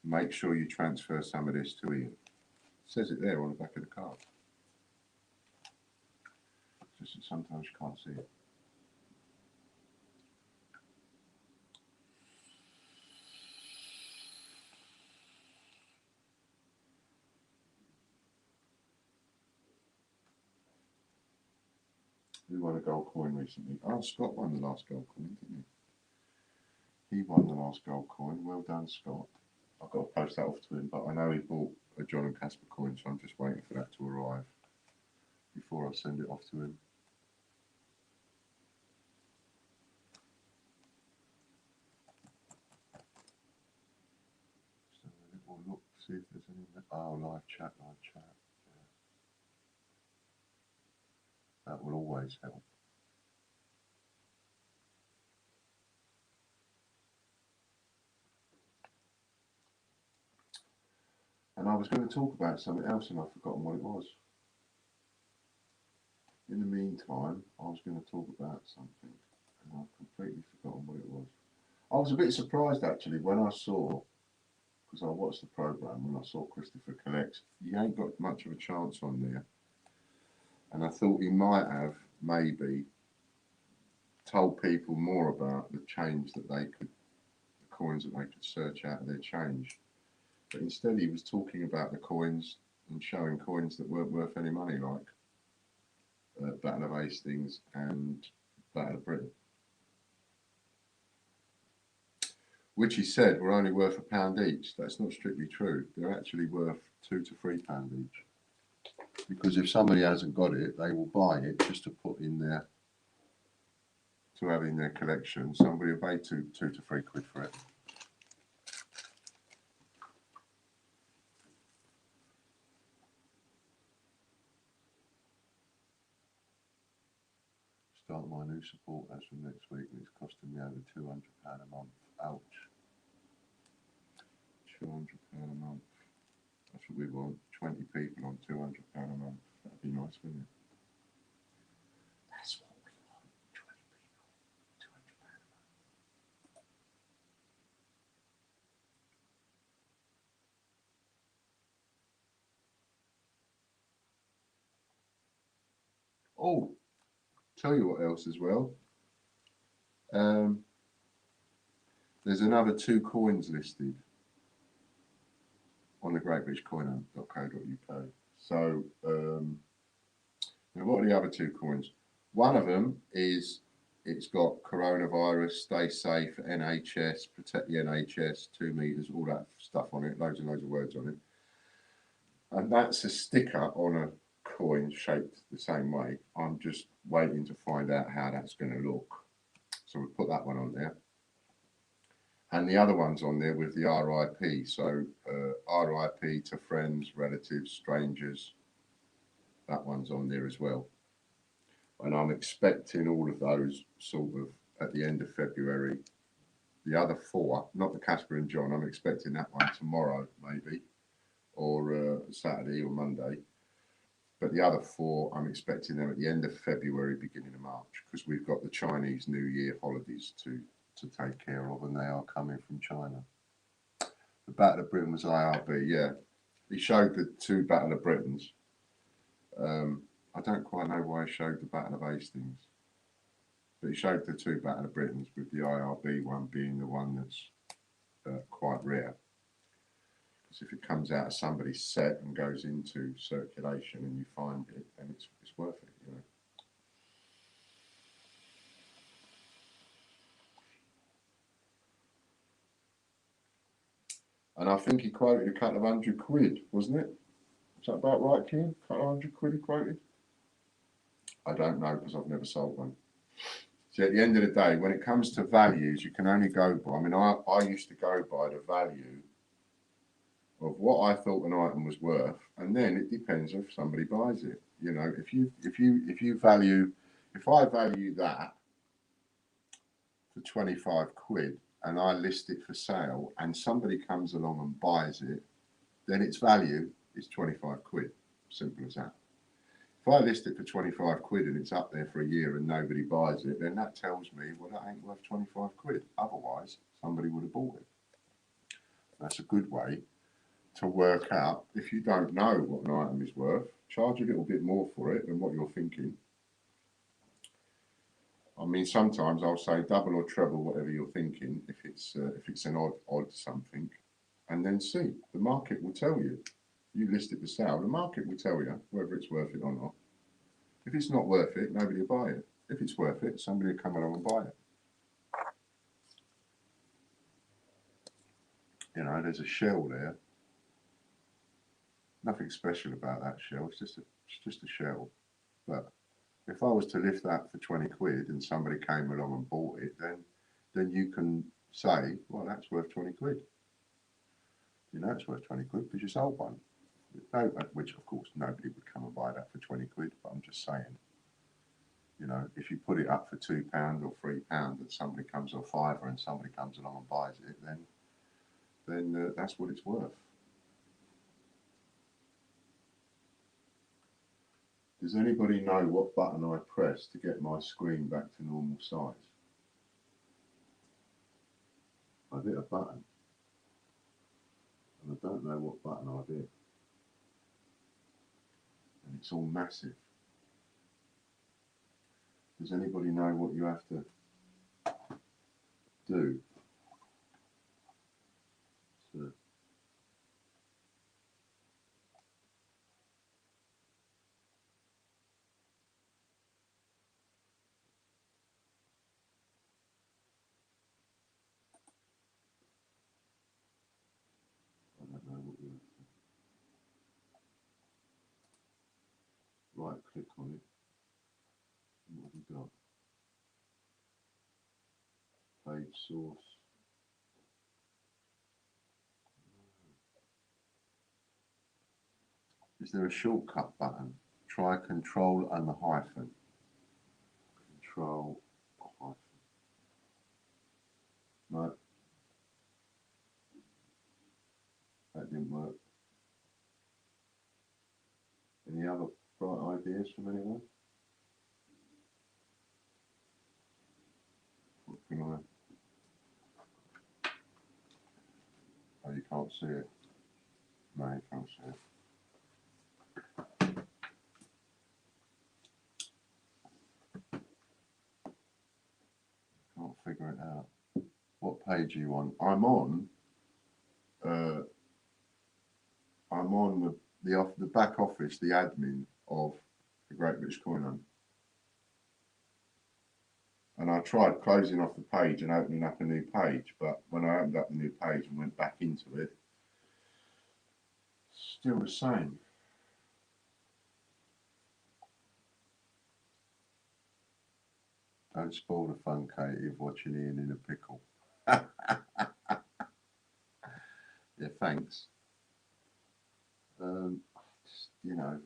make sure you transfer some of this to Ian. It says it there on the back of the card. Just that sometimes you can't see it. Who won a gold coin recently? Oh, Scott won the last gold coin, didn't he? He won the last gold coin. Well done, Scott. I've got to post that off to him, but I know he bought a John and Casper coin, so I'm just waiting for that to arrive before I send it off to him. Just have a little look, see if there's any. Oh, live chat. Yeah. That will always help. And I was going to talk about something else and I've forgotten what it was. In the meantime, I was going to talk about something and I've completely forgotten what it was. I was a bit surprised actually when I saw, because I watched the programme, when I saw Christopher Collects, he ain't got much of a chance on there. And I thought he might have maybe told people more about the change that they could, the coins that they could search out of their change. But instead he was talking about the coins and showing coins that weren't worth any money, like Battle of Hastings and Battle of Britain, which he said were only worth £1 each. That's not strictly true. They're actually worth £2 to £3 each. Because if somebody hasn't got it, they will buy it just to put in their, to have in their collection. Somebody will pay two to £3 for it. Start my new support as from next week, and it's costing me over £200 a month. Ouch. £200 a month. That's what we want. 20 people on £200 a month. That'd be nice, wouldn't it? That's what we want. 20 people, £200 a month. Oh, tell you what else as well. There's another 2 coins listed on the greatbritishcoiner.co.uk. So, now what are the other 2 coins? One of them is, it's got coronavirus, stay safe, NHS, protect the NHS, 2 meters, all that stuff on it, loads and loads of words on it. And that's a sticker on a coin shaped the same way. I'm just waiting to find out how that's going to look. So we'll put that one on there. And the other one's on there with the RIP. So RIP to friends, relatives, strangers. That one's on there as well. And I'm expecting all of those sort of at the end of February. The other 4, not the Casper and John, I'm expecting that one tomorrow maybe, or Saturday or Monday. But the other 4, I'm expecting them at the end of February, beginning of March, because we've got the Chinese New Year holidays to take care of, and they are coming from China. The Battle of Britain was IRB, yeah. He showed the 2 Battle of Britons. I don't quite know why he showed the Battle of Hastings, but he showed the 2 Battle of Britons, with the IRB one being the one that's quite rare. Because if it comes out of somebody's set and goes into circulation and you find it, then it's worth it, you know. And I think he quoted a couple of £100, wasn't it? Is that about right, Ken? A couple of £100 he quoted? I don't know because I've never sold one. See, at the end of the day, when it comes to values, you can only go by, I mean, I used to go by the value of what I thought an item was worth, and then it depends if somebody buys it. You know, if I value that for £25 and I list it for sale and somebody comes along and buys it, then its value is £25. Simple as that. If I list it for £25 and it's up there for a year and nobody buys it, then that tells me, well, that ain't worth £25. Otherwise, somebody would have bought it. That's a good way to work out, if you don't know what an item is worth, charge a little bit more for it than what you're thinking. I mean, sometimes I'll say double or treble whatever you're thinking if it's an odd something, and then see. The market will tell you. You list it for sale, the market will tell you whether it's worth it or not. If it's not worth it, nobody will buy it. If it's worth it, somebody will come along and buy it. You know, there's a shell there. Nothing special about that shell. It's just a shell. But if I was to lift that for £20 and somebody came along and bought it, then you can say, well, that's worth £20. You know it's worth £20 because you sold one. No, which of course nobody would come and buy that for £20. But I'm just saying, you know, if you put it up for £2 or £3, and somebody comes, or £5 and somebody comes along and buys it, then that's what it's worth. Does anybody know what button I press to get my screen back to normal size? I've hit a button, and I don't know what button I've hit. And it's all massive. Does anybody know what you have to do to I don't know what you have to right click on it. What have we got? Page source. Is there a shortcut button? Try Control and the hyphen. Control hyphen. No. That didn't work. Any other bright ideas from anyone? What can I? Oh, you can't see it. No, you can't see it. Can't figure it out. What page are you on? I'm on the back office, the admin of the Great British Coin Hunt. And I tried closing off the page and opening up a new page, but when I opened up the new page and went back into it, still the same. Don't spoil the fun, Katie, of watching Ian in a pickle. Yeah, thanks. You know,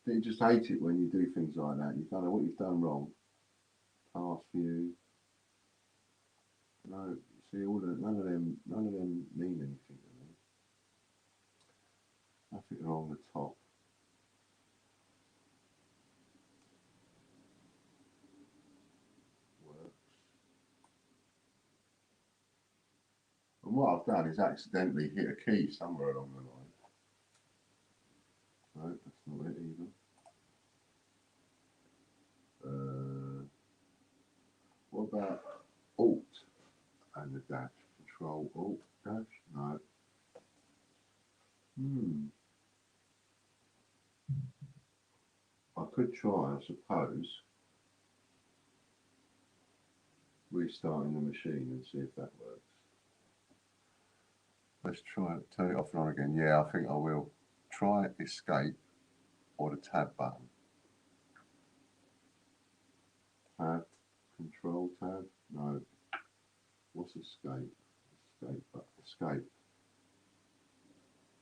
you just hate it when you do things like that. You don't know what you've done wrong. Past view. No, see, none of them mean anything to me. Nothing along the top. Works. And what I've done is accidentally hit a key somewhere along the line. No, that's not it either. What about Alt and the dash? Control Alt dash? No. I could try, I suppose, restarting the machine and see if that works. Let's try it, turn it off and on again. Yeah, I think I will. Try escape or the tab button. Tab, control tab, no. What's escape? Escape.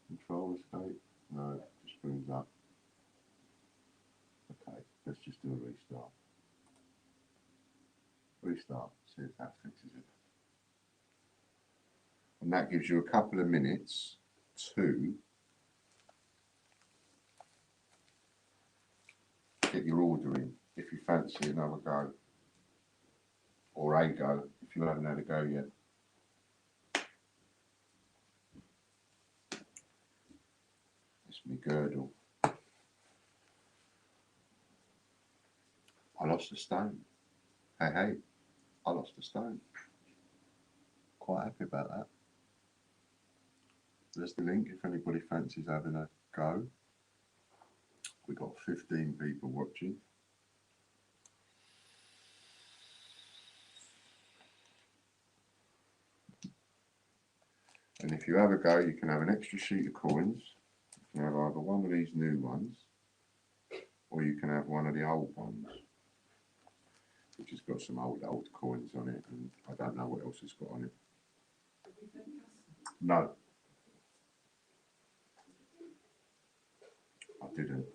Control escape, no, just brings up. Okay, let's just do a restart. Restart, see if that fixes it. And that gives you a couple of minutes to get your order in if you fancy another go, or a go if you haven't had a go yet. It's me girdle. I lost a stone. Hey, I lost a stone. Quite happy about that. There's the link if anybody fancies having a go. We've got 15 people watching. And if you have a go, you can have an extra sheet of coins. You can have either one of these new ones, or you can have one of the old ones, which has got some old coins on it, and I don't know what else it's got on it. No. I didn't.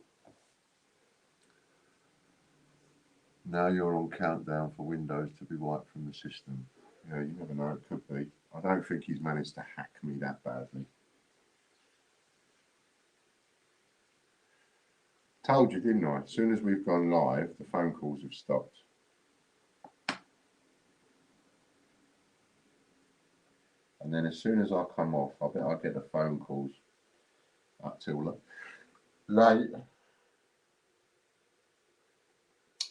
Now you're on countdown for Windows to be wiped from the system. Yeah, you never know, it could be. I don't think he's managed to hack me that badly. Told you, didn't I? As soon as we've gone live, the phone calls have stopped. And then as soon as I come off, I bet I'll get the phone calls up till late.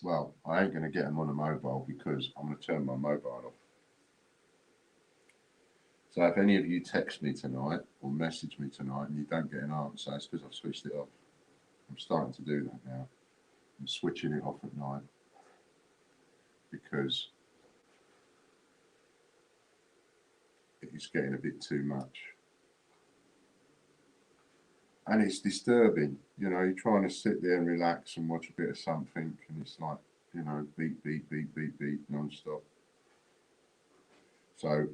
Well, I ain't going to get them on a mobile because I'm going to turn my mobile off. So if any of you text me tonight or message me tonight and you don't get an answer, it's because I've switched it off. I'm starting to do that now. I'm switching it off at night because it's getting a bit too much. And it's disturbing, you know, you're trying to sit there and relax and watch a bit of something and it's like, you know, beep, beep, beep, beep, beep, non-stop. So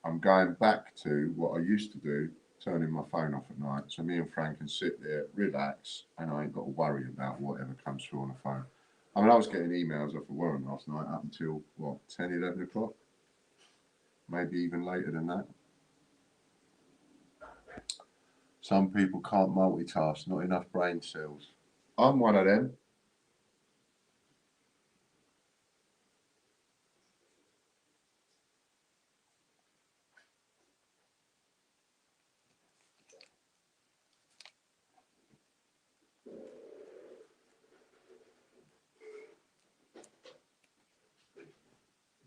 I'm going back to what I used to do, turning my phone off at night. So me and Frank can sit there, relax, and I ain't got to worry about whatever comes through on the phone. I mean, I was getting emails off of Warren last night up until, what, 10, 11 o'clock? Maybe even later than that. Some people can't multitask, not enough brain cells. I'm one of them.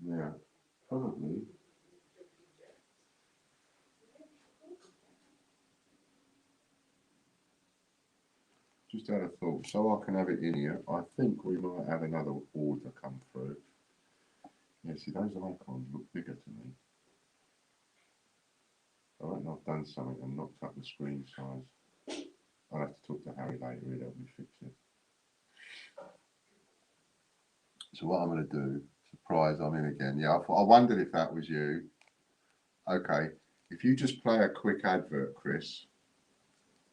Yeah, probably. Just had a thought, so I can have it in here. I think we might have another order come through. Yeah, see, those icons look bigger to me. I reckon I've done something and knocked up the screen size. I'll have to talk to Harry later, he'll help me fix it. So what I'm going to do, surprise, I'm in again. Yeah, I wondered if that was you. Okay, if you just play a quick advert, Chris.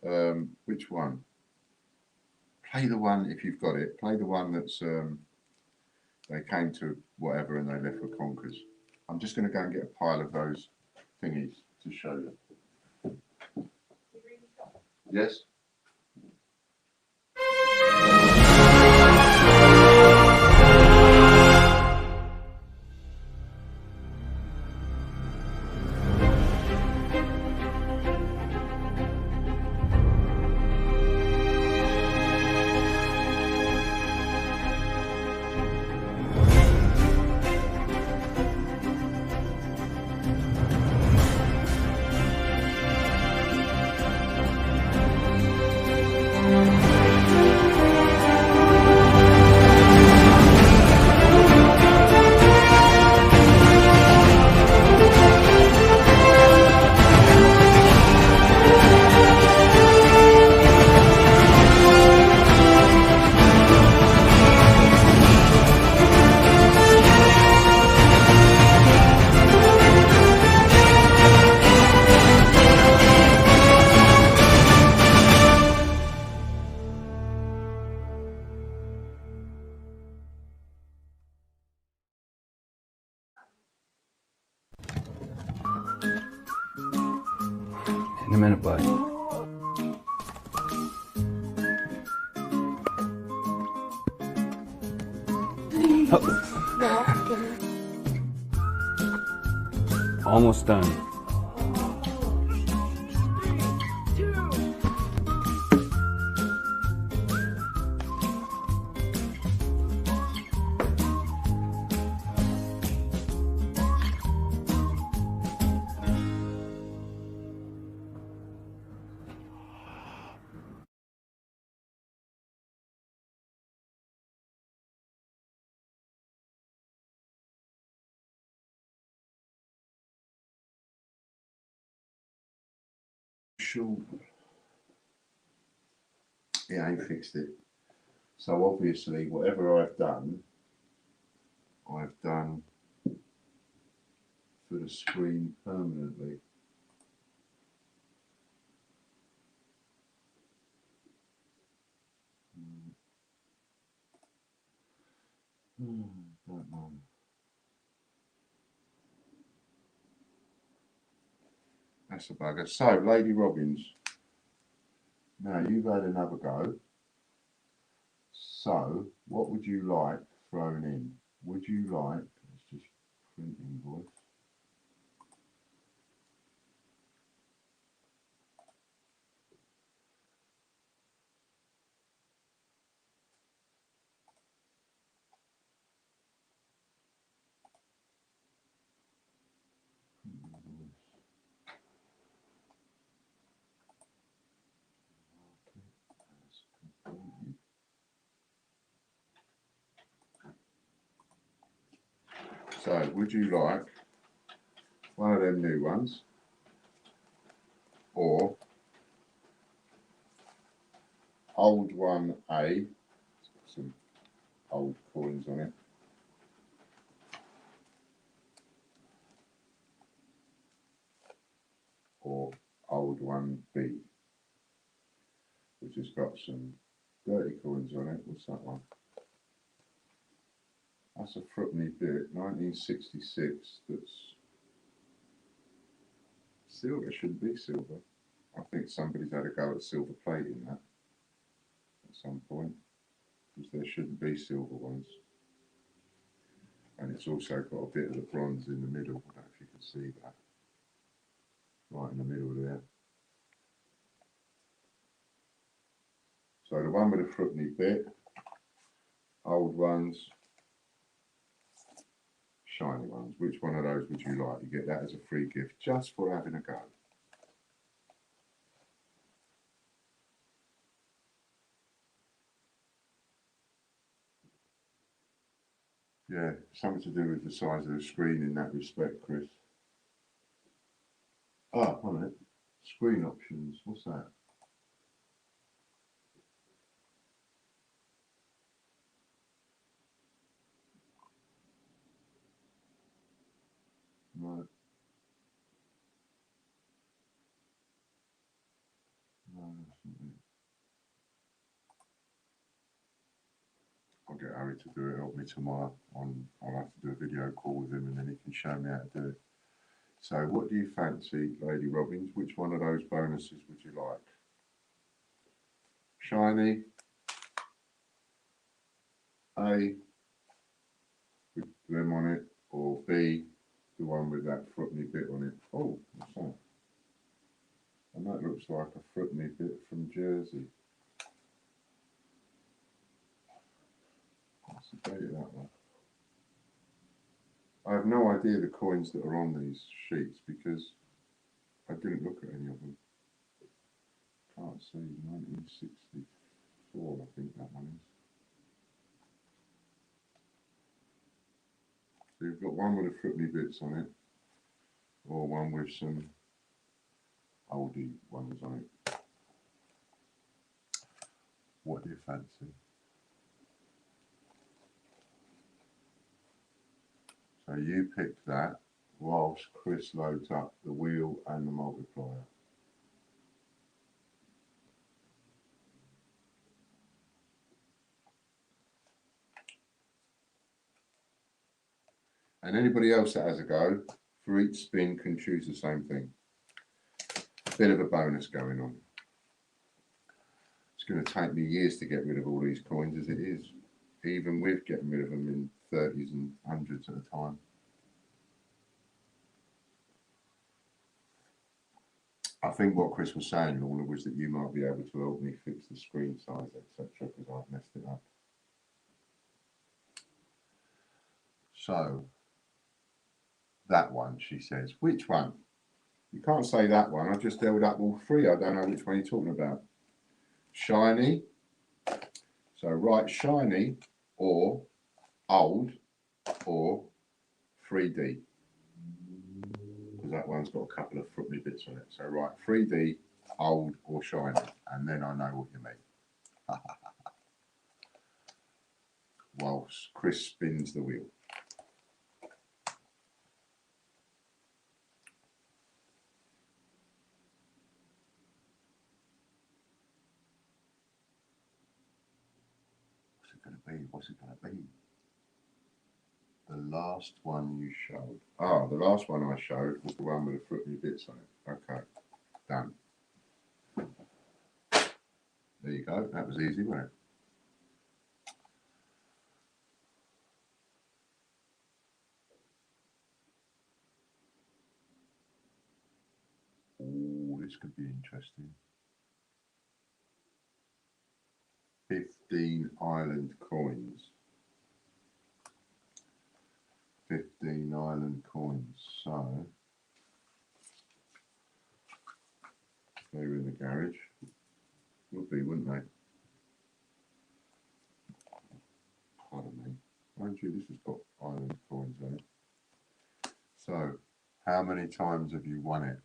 Which one? Play the one, if you've got it, play the one that's, they came to whatever and they left for Conkers. I'm just going to go and get a pile of those thingies to show you. Yes? minute, bud. Almost done. Sure. It ain't fixed it. So obviously, whatever I've done for the screen permanently. Don't know. That's a bugger. So, Lady Robbins, now you've had another go. So, what would you like thrown in? Would you like, let's just print invoice. So, would you like one of them new ones, or old one A, some old coins on it, or old one B, which has got some dirty coins on it? What's that one? That's a Frupney bit, 1966, that's silver. It shouldn't be silver. I think somebody's had a go at silver plating that at some point, because there shouldn't be silver ones. And it's also got a bit of the bronze in the middle. I don't know if you can see that. Right in the middle there. So the one with the Frupney bit, old ones, shiny ones. Which one of those would you like? You get that as a free gift just for having a go. Yeah, something to do with the size of the screen in that respect, Chris. Oh, hold on. Screen options. What's that? No. No, that's not it. I'll get Harry to do it. Help me tomorrow. I'll have to do a video call with him, and then he can show me how to do it. So, what do you fancy, Lady Robbins? Which one of those bonuses would you like? Shiny, A, with them on it, or B, the one with that Frupney bit on it? Oh, what's that? And that looks like a Frupney bit from Jersey. What's the date of that one? I have no idea the coins that are on these sheets because I didn't look at any of them. Can't see. 1964, I think that one is. So you've got one with the Frupney bits on it, or one with some oldie ones on it. What do you fancy? So you picked that whilst Chris loads up the wheel and the multiplier. And anybody else that has a go, for each spin can choose the same thing. bit of a bonus going on. It's going to take me years to get rid of all these coins as it is, even with getting rid of them in 30s and 100s at a time. I think what Chris was saying, Lorna, was that you might be able to help me fix the screen size, etc., because I've messed it up. So, that one, she says. Which one? You can't say that one. I've just held up all three. I don't know which one you're talking about. Shiny. So, write shiny or old or 3D. Because that one's got a couple of footly bits on it. So, write 3D, old or shiny. And then I know what you mean. Whilst Chris spins the wheel. What's it going to be? The last one you showed. Oh, the last one I showed was the one with the fruity bits on it. Okay, done. There you go. That was easy, wasn't it? Oh, this could be interesting. 15 island coins. 15 island coins. So, they were in the garage. Would be, wouldn't they? Pardon me. Mind you, this has got island coins on it. So, how many times have you won it?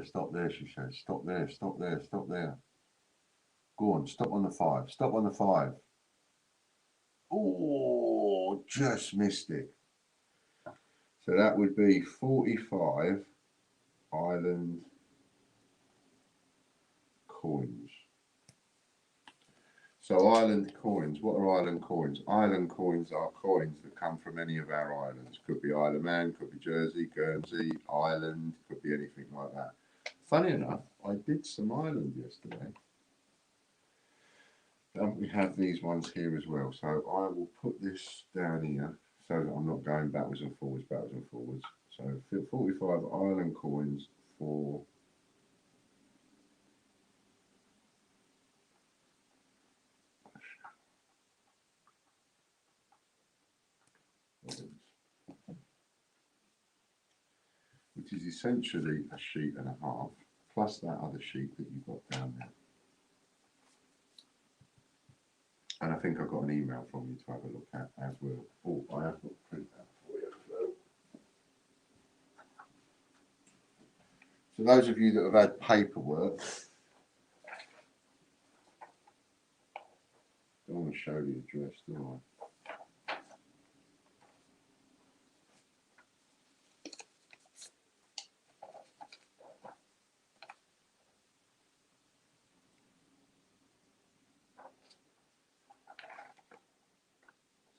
Stop there, she says. Stop there, stop there, stop there. Go on, stop on the 5. Stop on the 5. Oh, just missed it. So that would be 45 island coins. So island coins, what are island coins? Island coins are coins that come from any of our islands. Could be Isle of Man, could be Jersey, Guernsey, Ireland, could be anything like that. Funny enough, I did some Ireland yesterday. We have these ones here as well. So I will put this down here so that I'm not going backwards and forwards. So 45 island coins for which is essentially a sheet and a half, plus that other sheet that you've got down there. And I think I got an email from you to have a look at as well. Oh, I have got a print out for you as well. So those of you that have had paperwork, I don't want to show the address, do I?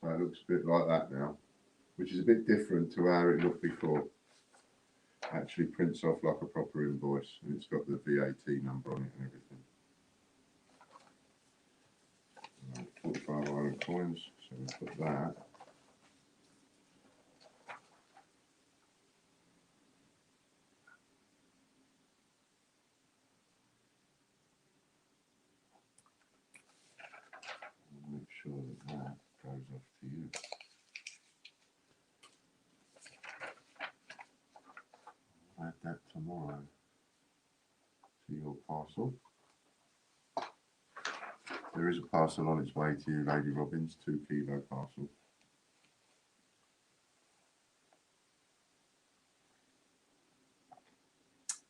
So it looks a bit like that now, which is a bit different to how it looked before. Actually prints off like a proper invoice, and it's got the VAT number on it and everything. 45 island coins, so we'll put that. Make sure that that goes off to you. Add that tomorrow to your parcel. There is a parcel on its way to you, Lady Robbins, 2 kilo parcel.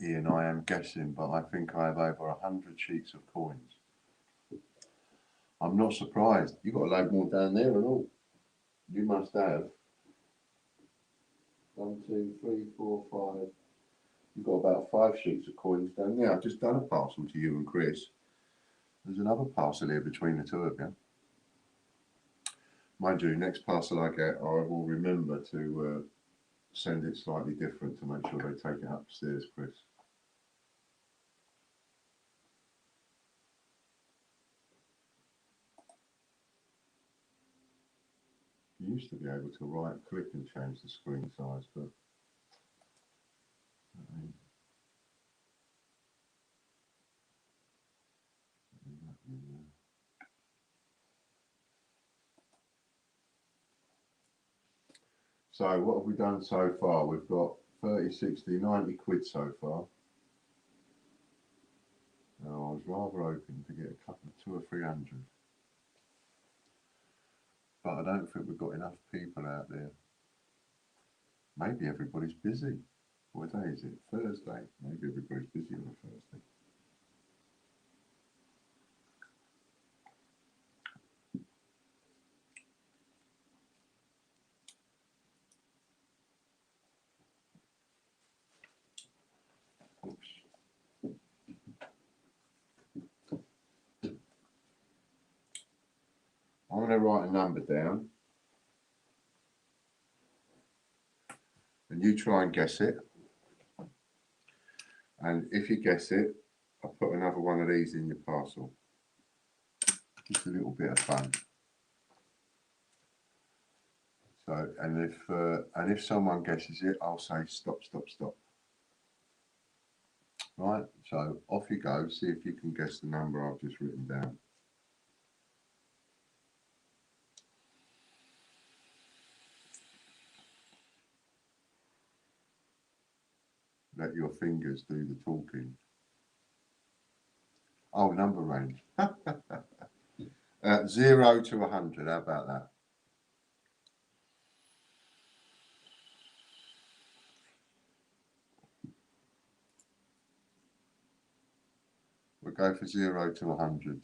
Ian, I am guessing, but I think I have over 100 sheets of coins. I'm not surprised. You've got a load more down there and all. You must have 1, 2, 3, 4, 5. You've got about 5 sheets of coins down there. I've just done a parcel to you and Chris. There's another parcel here between the two of you. Mind you, next parcel I get, I will remember to send it slightly different to make sure they take it upstairs, Chris. You used to be able to right click and change the screen size, but so what have we done so far? We've got 30, 60, 90 quid so far. Now, I was rather hoping to get a couple of 200 or 300, but I don't think we've got enough people out there. Maybe everybody's busy. What day is it? Thursday. Maybe everybody's busy on a Thursday. Oops. I'm going to write a number down and you try and guess it. And if you guess it, I'll put another one of these in your parcel. Just a little bit of fun. So, and if someone guesses it, I'll say stop, stop, stop. Right, so off you go, see if you can guess the number I've just written down. Let your fingers do the talking. Oh, number range. 0 to 100, how about that? We'll go for 0 to 100.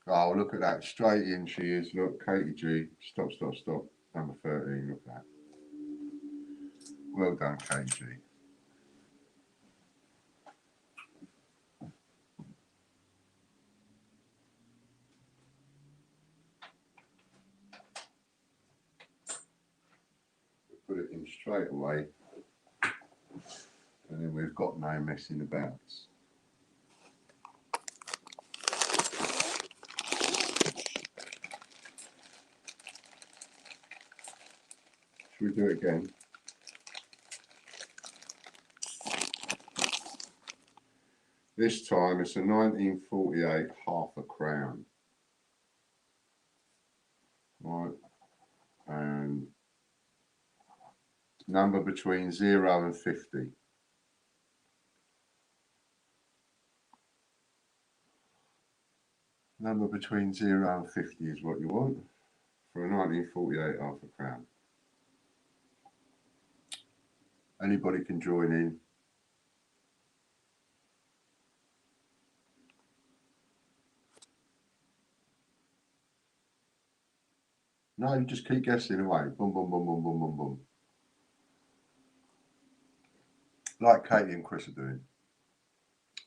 Oh, look at that. Straight in she is. Look, Katie G. Stop, stop, stop. Number 13. Look at that. Well done, Katie G. Put it in straight away. And then we've got no messing about. Should we do it again? This time it's a 1948 half a crown. Right. And number between 0 and 50. Number between 0 and 50 is what you want for a 1948 half a crown. Anybody can join in. No, you just keep guessing away. Boom, boom, boom, boom, boom, boom, boom. Like Katie and Chris are doing.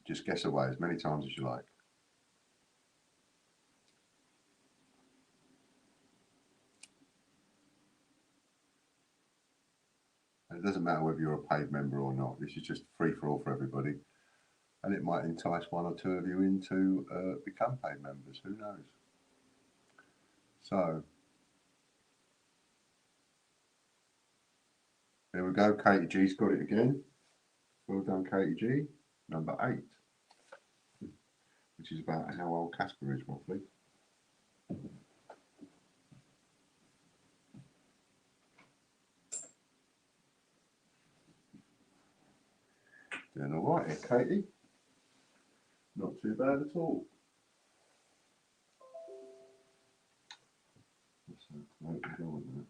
Just guess away as many times as you like. And it doesn't matter whether you're a paid member or not. This is just free for all for everybody. And it might entice one or two of you in to become paid members. Who knows? So, there we go. Katie G's got it again. Well done, Katie G. Number 8. Which is about how old Casper is, roughly. Doing all right here, Katie. Not too bad at all. What's that? No, we don't want that.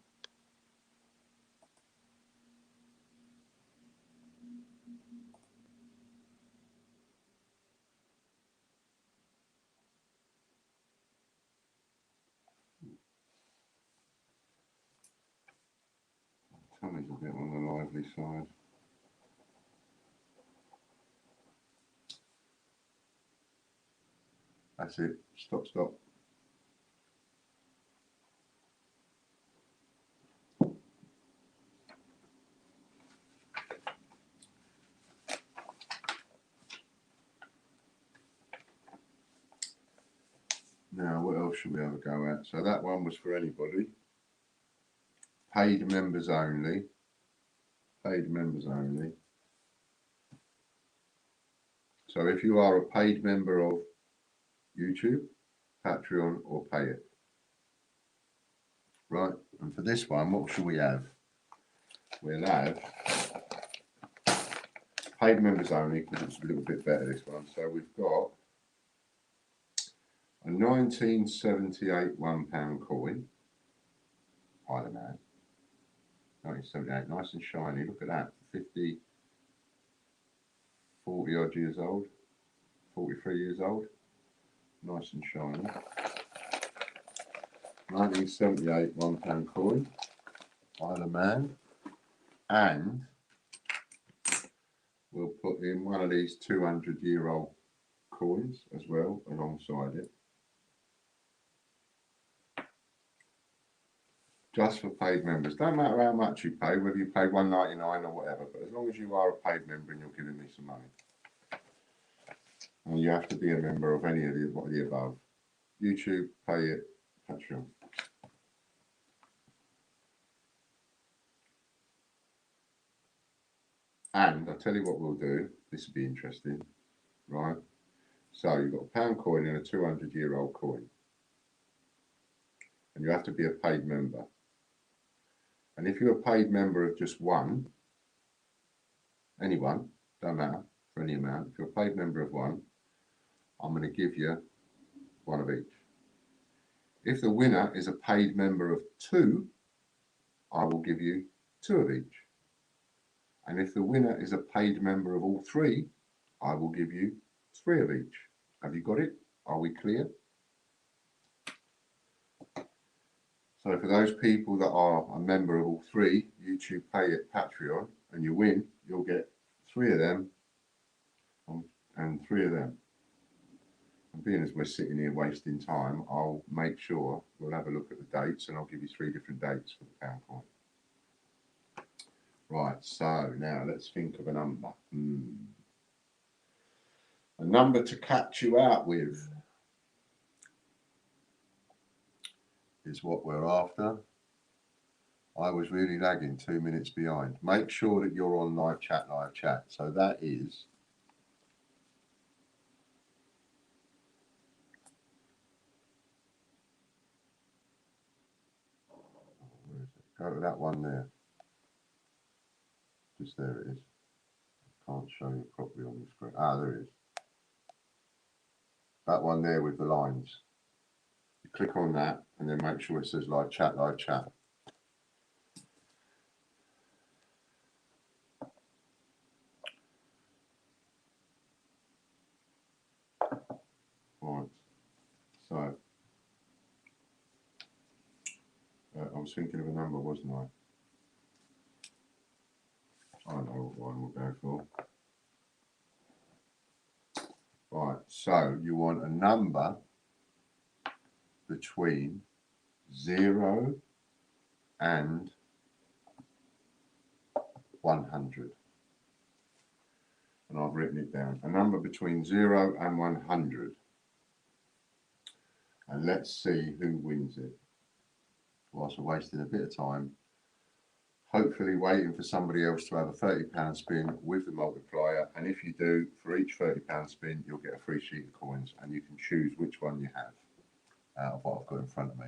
Tummy's a bit on the lively side. That's it. Stop, stop. Now, what else should we have a go at? So that one was for anybody. Paid members only. Paid members only. So if you are a paid member of YouTube, Patreon, or Pay It. Right, and for this one, what should we have? We'll have paid members only, because it's a little bit better, this one. So we've got a 1978 £1 coin. I don't know. 1978, nice and shiny. Look at that. 50, 40 odd years old. 43 years old. Nice and shiny. 1978 £1 coin. Isle of Man. And we'll put in one of these 200-year-old coins as well alongside it. Just for paid members. Don't matter how much you pay, whether you pay $1.99 or whatever, but as long as you are a paid member and you're giving me some money. And you have to be a member of any of the above. YouTube, Pay It, Patreon. And I'll tell you what we'll do. This will be interesting, right? So you've got a pound coin and a 200-year-old coin. And you have to be a paid member. And if you're a paid member of just one, anyone, don't matter, for any amount, if you're a paid member of one, I'm going to give you one of each. If the winner is a paid member of two, I will give you two of each. And if the winner is a paid member of all three, I will give you three of each. Have you got it? Are we clear? So for those people that are a member of all three, YouTube, Pay It, Patreon, and you win, you'll get three of them and three of them. And being as we're sitting here wasting time, I'll make sure we'll have a look at the dates and I'll give you three different dates for the pound coin. Right, so now let's think of a number. A number to catch you out with is what we're after. I was really lagging 2 minutes behind. Make sure that you're on live chat. So that is go to that one there. Just there it is. Can't show you properly on the screen. Ah, there it is. That one there with the lines. You click on that and then make sure it says live chat. Right. So I was thinking of a number, wasn't I? I know what one we'll go for. Right, so you want a number between 0 and 100. And I've written it down. A number between 0 and 100. And let's see who wins it. Whilst we're wasting a bit of time, hopefully waiting for somebody else to have a £30 spin with the multiplier. And if you do, for each £30 spin, you'll get a free sheet of coins and you can choose which one you have out of what I've got in front of me.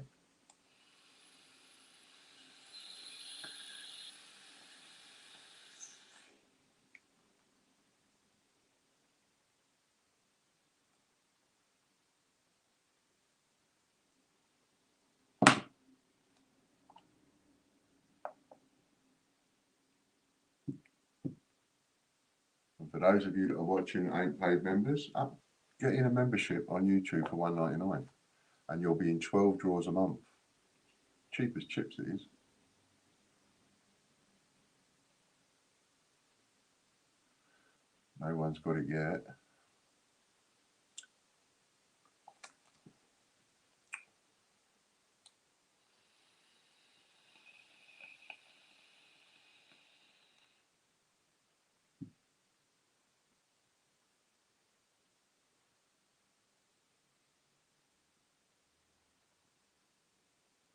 And for those of you that are watching and ain't paid members, get in a membership on YouTube for $1.99 and you'll be in 12 draws a month. Cheap as chips it is. No one's got it yet.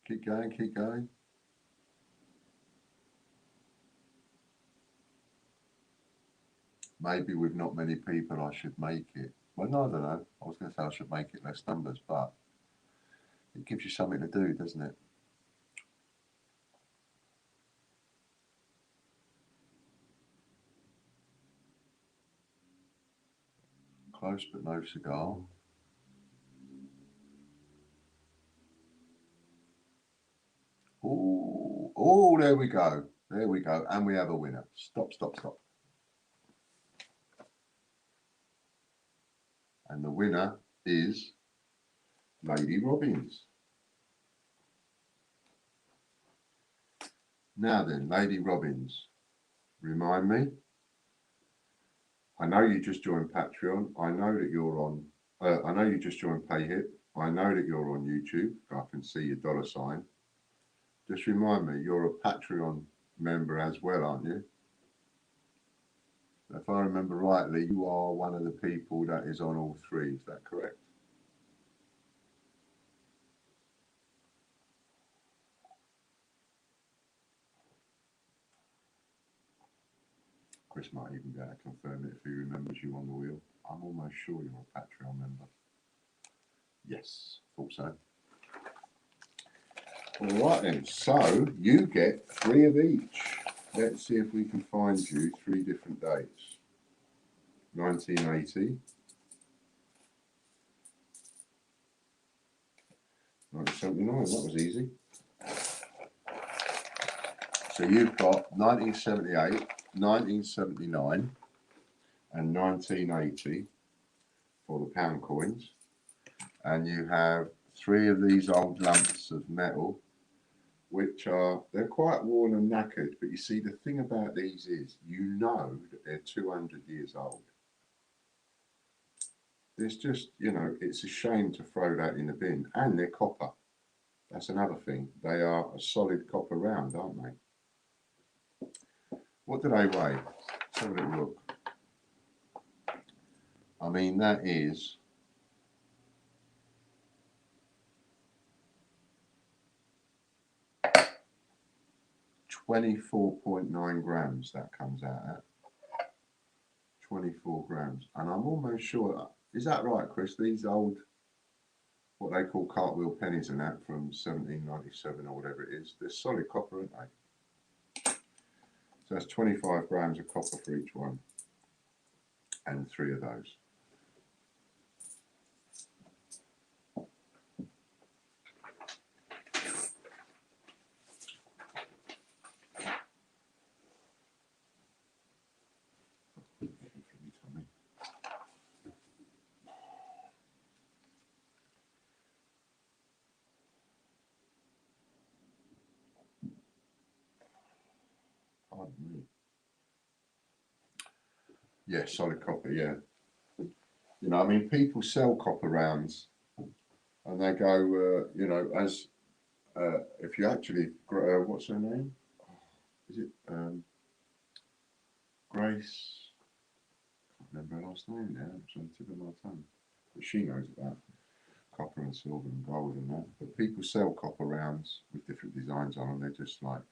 Keep going, keep going. Maybe with not many people I should make it. Well, no, I don't know. I was going to say I should make it less numbers, but it gives you something to do, doesn't it? Close but no cigar. Oh, oh, there we go. There we go. And we have a winner. Stop, stop, stop. And the winner is Lady Robbins. Now then, Lady Robbins, remind me. I know you just joined Patreon. I know that you're on. I know you just joined PayHip. I know that you're on YouTube. I can see your $sign. Just remind me, you're a Patreon member as well, aren't you? If I remember rightly, you are one of the people that is on all three. Is that correct? Chris might even be able to confirm it if he remembers you on the wheel. I'm almost sure you're a Patreon member. Yes, thought so. All right then, so you get 3 of each. Let's see if we can find you 3 different dates. 1980, 1979, that was easy. So you've got 1978, 1979 and 1980 for the pound coins. And you have 3 of these old lumps of metal, which are, they're quite worn and knackered, but you see the thing about these is, you know that they're 200 years old. There's just, you know, it's a shame to throw that in the bin. And they're copper. That's another thing. They are a solid copper round, aren't they? What do they weigh? Let's have a little look. I mean, that is 24.9 grams that comes out at. 24 grams. And I'm almost sure, is that right, Chris? These old, what they call cartwheel pennies and that from 1797 or whatever it is, they're solid copper, aren't they? So that's 25 grams of copper for each one. And 3 of those. Pardon me. Yeah, solid copper, yeah. You know, I mean, people sell copper rounds and they go, you know, as if you actually, what's her name? Is it Grace? I can't remember her last name now. It's on the tip of my tongue. But she knows about copper and silver and gold and that. But people sell copper rounds with different designs on them. They're just like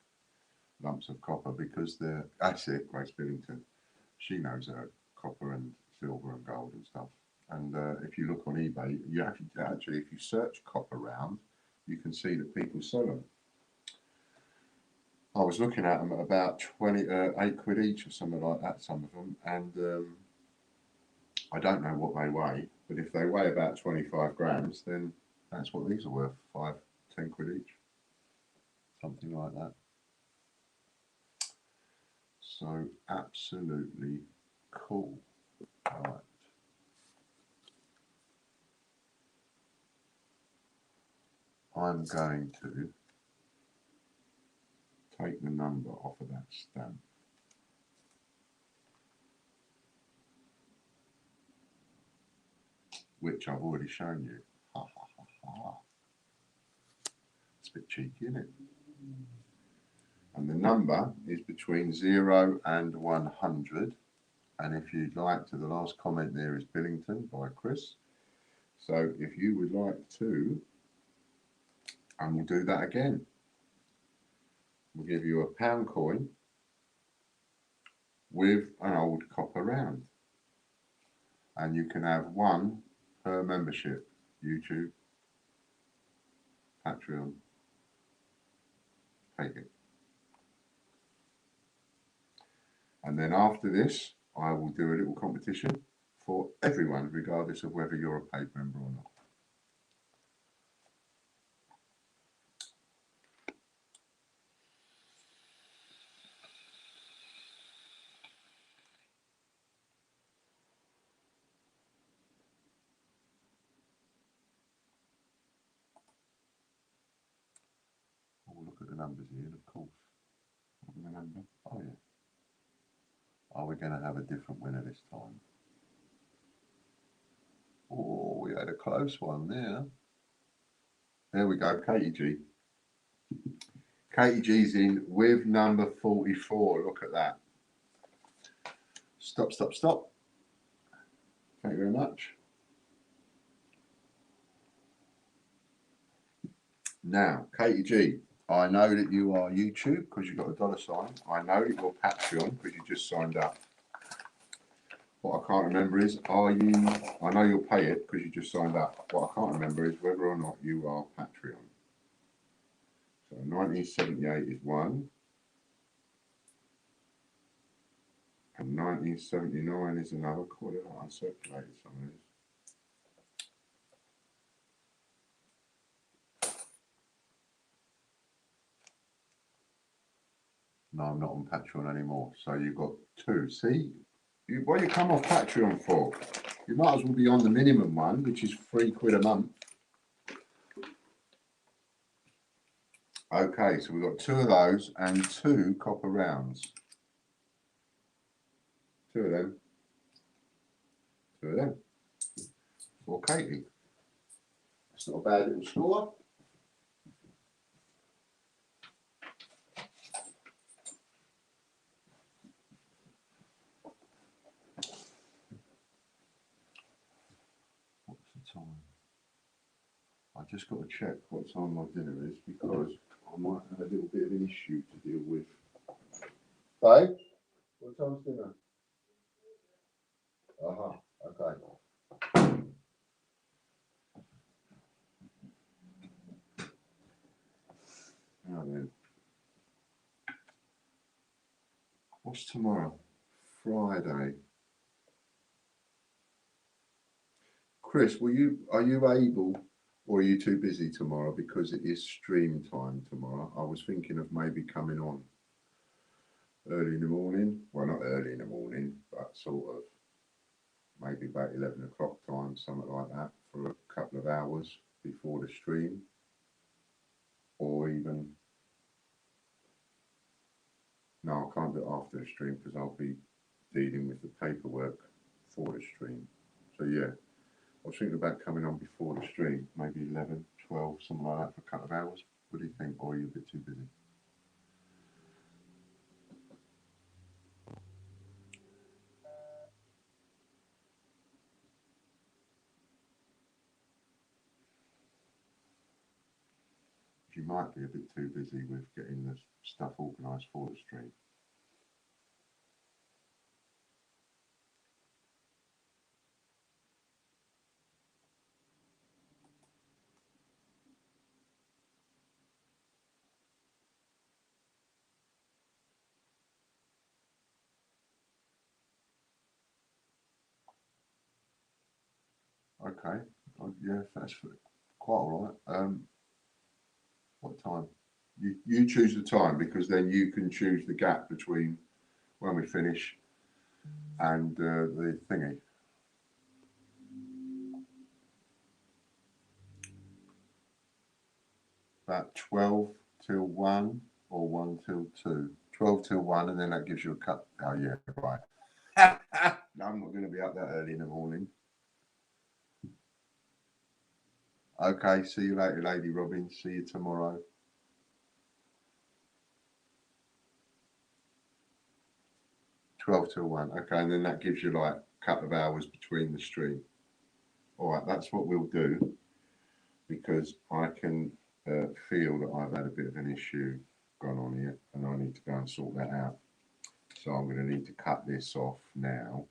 lumps of copper because they're, that's it, Grace Billington. She knows her copper and silver and gold and stuff. And if you look on eBay, you actually, if you search copper round, you can see that people sell them. I was looking at them at about 8 quid each or something like that, some of them, and I don't know what they weigh, but if they weigh about 25 grams, then that's what these are worth, 5, 10 quid each, something like that. So absolutely cool. Right. I'm going to take the number off of that stamp. Which I've already shown you. Ha ha ha ha. It's a bit cheeky, isn't it? And the number is between 0 and 100. And if you'd like to, the last comment there is Billington by Chris. So if you would like to And we'll do that again. We'll give you a pound coin with an old copper round. And you can have one per membership. YouTube, Patreon, take it. And then after this, I will do a little competition for everyone, regardless of whether you're a paid member or not. We'll look at the numbers here, of course. What are the numbers? Oh, yeah. Are we going to have a different winner this time? Oh, we had a close one there. There we go, Katie G. Katie G's in with number 44. Look at that. Stop, stop, stop. Thank you very much. Now, Katie G, I know that you are YouTube because you've got a $sign. I know that you're Patreon because you just signed up. What I can't remember is, are you, I know you'll pay it because you just signed up. What I can't remember is whether or not you are Patreon. So 1978 is one. And 1979 is another. Quarter. I circulated some of these. No, I'm not on Patreon anymore. So you've got two. See? What you come off Patreon for? You might as well be on the minimum one, which is £3 a month. Okay, so we've got two of those and two copper rounds. Two of them. Two of them. For Katie. That's not a bad little score. What's the time? I just got to check what time my dinner is because I might have a little bit of an issue to deal with. Babe, what time's dinner? Okay. Now then. What's tomorrow? Friday. Chris, are you able, or are you too busy tomorrow because it is stream time tomorrow? I was thinking of maybe coming on early in the morning. Well, not early in the morning, but sort of maybe about 11 o'clock time, something like that, for a couple of hours before the stream. Or even, no, I can't do it after the stream because I'll be dealing with the paperwork for the stream. So yeah, I was thinking about coming on before the stream, maybe 11, 12, something like that for a couple of hours. What do you think? Or are you a bit too busy? You might be a bit too busy with getting the stuff organised for the stream. Okay, yeah, that's quite all right. What time? You choose the time because then you can choose the gap between when we finish and the thingy. About 12 till 1 or 1 till 2. 12 till 1 and then that gives you a cut. Oh yeah, right. No, I'm not going to be up that early in the morning. Okay, see you later, Lady Robin. See you tomorrow. $12 till 1. Okay, and then that gives you like a couple of hours between the stream. All right, that's what we'll do because I can feel that I've had a bit of an issue gone on here, and I need to go and sort that out. So I'm going to need to cut this off now,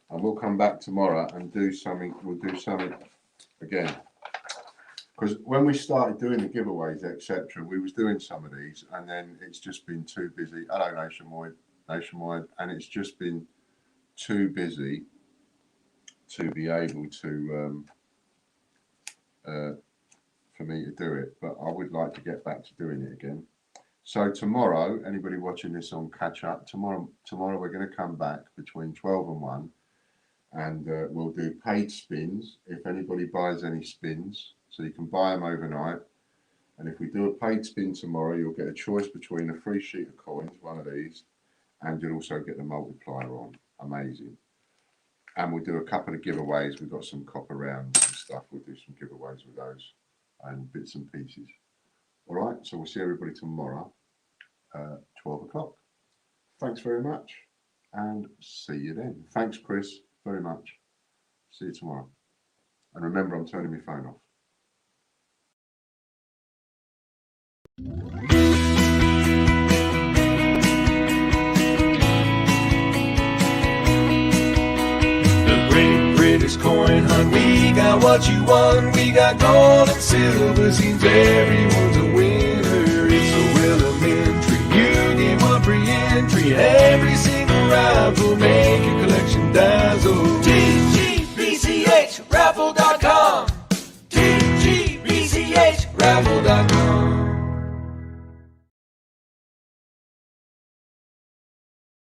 and we'll come back tomorrow and do something. We'll do something again, because when we started doing the giveaways, etc., we was doing some of these, and then it's just been too busy. Hello, nationwide, and it's just been too busy to be able to for me to do it. But I would like to get back to doing it again. So tomorrow, anybody watching this on catch up, tomorrow we're going to come back between 12 and 1, and we'll do paid spins. If anybody buys any spins, so you can buy them overnight. And if we do a paid spin tomorrow, you'll get a choice between a free sheet of coins, one of these, and you'll also get the multiplier on. Amazing. And we'll do a couple of giveaways. We've got some copper rounds and stuff. We'll do some giveaways with those and bits and pieces. All right, so we'll see everybody tomorrow, 12 o'clock. Thanks very much, and see you then. Thanks, Chris, very much. See you tomorrow. And remember, I'm turning my phone off. The Great British Coin Hunt, we got what you want. We got gold and silver, seems everyone's a winner.